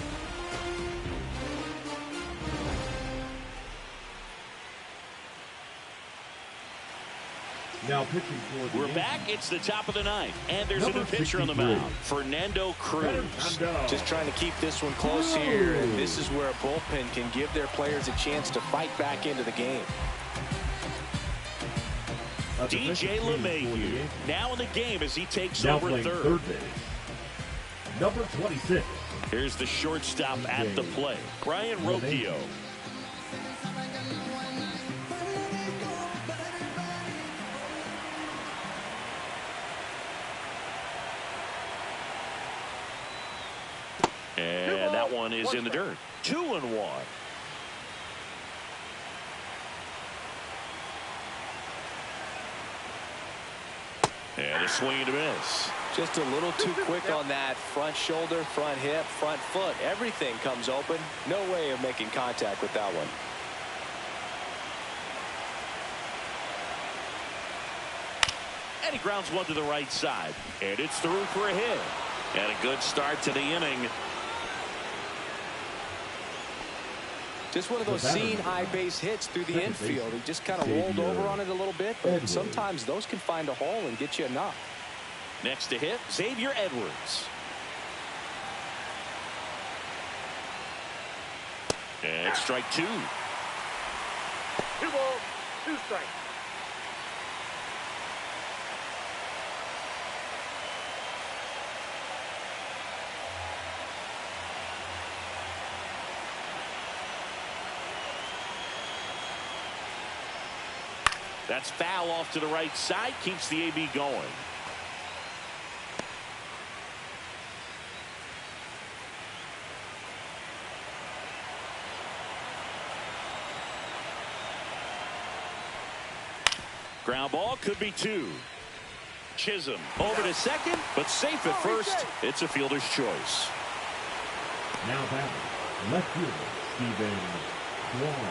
Now pitching for the We're back. It's the top of the 9th, and there's a new pitcher on the mound, Fernando Cruz. Just trying to keep this one close here, and this is where a bullpen can give their players a chance to fight back into the game. DJ LeMahieu now in the game as he takes now over third base. Number 26. Here's the shortstop at the plate, Brian Rocchio. And that one is in the dirt. 2-1. And a swing and a miss. Just a little too quick on that front shoulder, front hip, front foot. Everything comes open. No way of making contact with that one. And he grounds one to the right side. And it's through for a hit. And a good start to the inning. Just one of those seeing high base hits through the infield. He just kind of rolled over on it a little bit, but sometimes those can find a hole and get you enough. Next to hit, Xavier Edwards. And strike 2. 2 balls, 2 strikes. That's foul off to the right side, keeps the AB going. Ground ball, could be 2. Chisholm over to second, but safe at first. It's a fielder's choice. Now batting, left fielder, Stephen Kwan.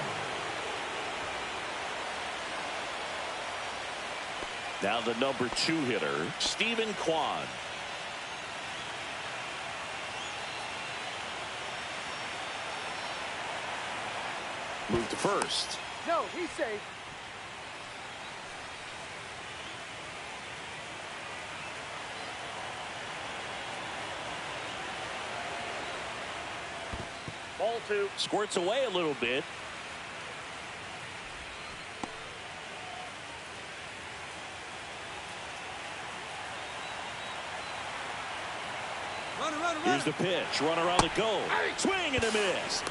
Now the number 2 hitter, Stephen Kwan. Move to first. No, he's safe. Ball 2. Squirts away a little bit. Here's the pitch. Runner on the go. Swing and a miss.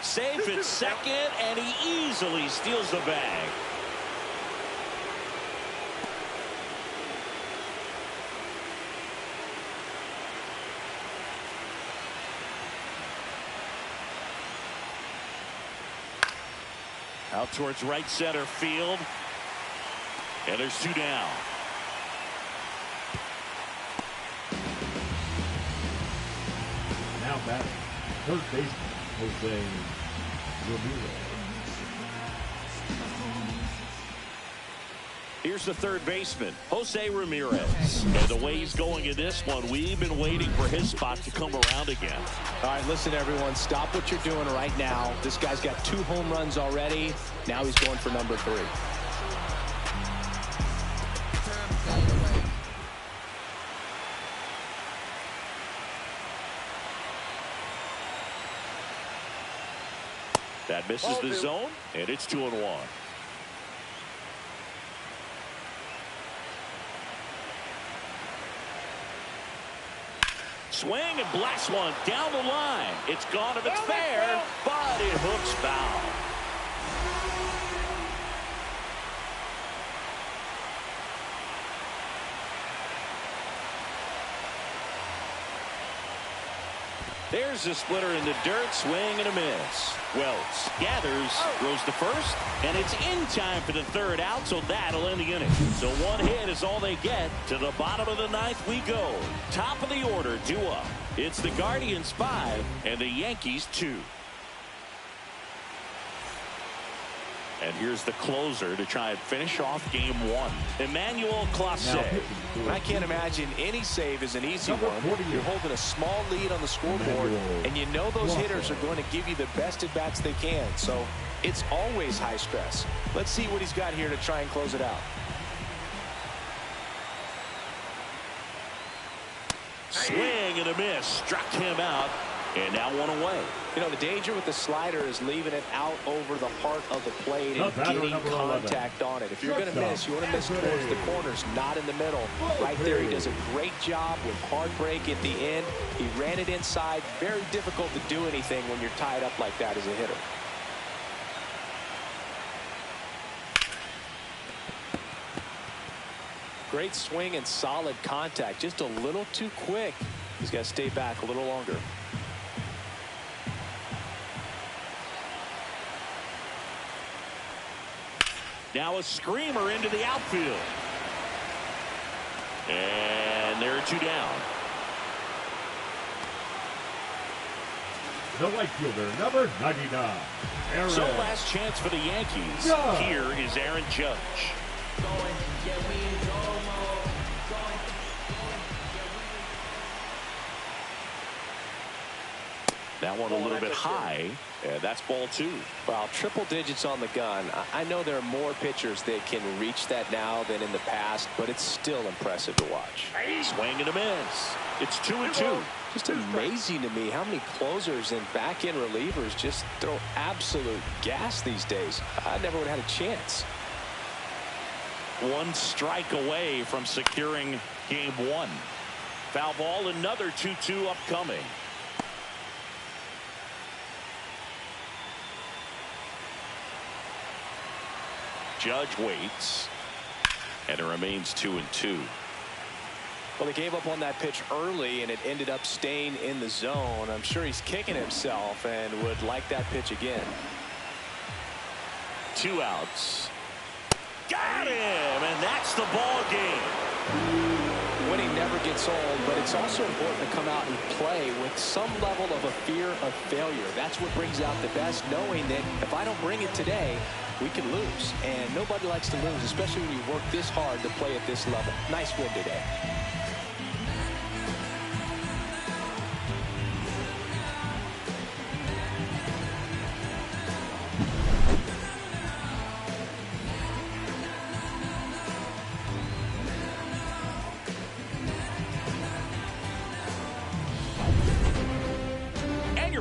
Safe at second, and he easily steals the bag. Out towards right center field. And there's 2 down. Now batting, third baseman, Jose Ramirez. Here's the third baseman, Jose Ramirez. And the way he's going in this one, we've been waiting for his spot to come around again. All right, listen, everyone, stop what you're doing right now. This guy's got 2 home runs already. Now he's going for number 3. That misses the zone, and it's 2-1. Swing and blast one down the line. It's gone if it's fair, but it hooks foul. There's the splitter in the dirt. Swing and a miss. Wells gathers, throws to first, and it's in time for the third out, so that'll end the inning. So 1 hit is all they get. To the bottom of the 9th we go. Top of the order, due up. It's the Guardians 5 and the Yankees 2. And here's the closer to try and finish off game 1. Emmanuel Clase. I can't imagine any save is an easy one. You're holding a small lead on the scoreboard, and you know those hitters are going to give you the best at-bats they can. So it's always high stress. Let's see what he's got here to try and close it out. Swing and a miss. Struck him out. And now 1 away. You know, the danger with the slider is leaving it out over the heart of the plate and getting contact on it. If you're going to miss, you want to miss towards the corners, not in the middle. Right there, he does a great job with hard break at the end. He ran it inside. Very difficult to do anything when you're tied up like that as a hitter. Great swing and solid contact. Just a little too quick. He's got to stay back a little longer. Now a screamer into the outfield. And there are 2 down. The right fielder, number 99. Aaron. So last chance for the Yankees. Here is Aaron Judge. That one a little bit high, and that's ball 2. Well, triple digits on the gun. I know there are more pitchers that can reach that now than in the past, but it's still impressive to watch. Swing and a miss. It's 2-2. Just amazing to me how many closers and back-end relievers just throw absolute gas these days. I never would have had a chance. 1 strike away from securing game 1. Foul ball, another 2-2 upcoming. Judge waits, and it remains 2-2. Well, he gave up on that pitch early, and it ended up staying in the zone. I'm sure he's kicking himself and would like that pitch again. 2 outs. Got him, and that's the ball game. Winning never gets old, but it's also important to come out and play with some level of a fear of failure. That's what brings out the best, knowing that if I don't bring it today, we can lose. And nobody likes to lose, especially when you work this hard to play at this level. Nice win today.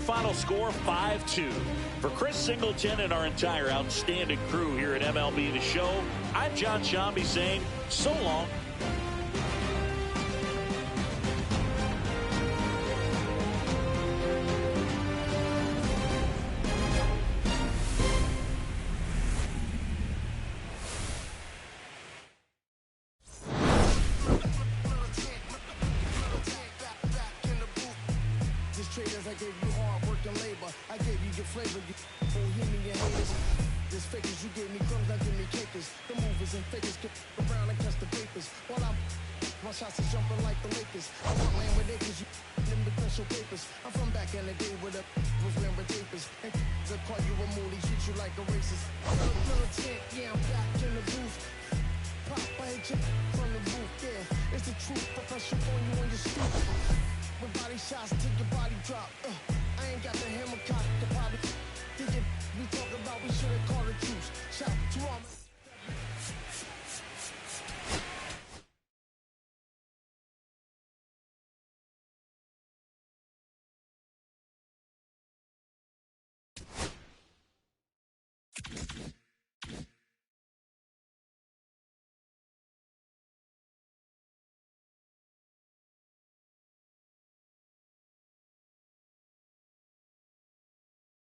Final score 5-2. For Chris Singleton and our entire outstanding crew here at MLB The Show, I'm John Shambi saying so long. play with you. Bohemian haters. This fakers, you gave me crumbs, now give me cakers. The movers and fakers get around and catch the papers. While I'm my shots is jumping like the Lakers. I want land with acres, you in the special papers. I'm from back in the day where the was wearing tapers. And they'll call you a moody, treat you like a racist. Militant, yeah, I'm back in the booth. Pop, I hit you from the roof, yeah. It's the truth, professional on you on your street. With body shots till your body drop. I ain't got the hammer cock, the body. Think it, we talk about, we should've called the truce. Shout to all my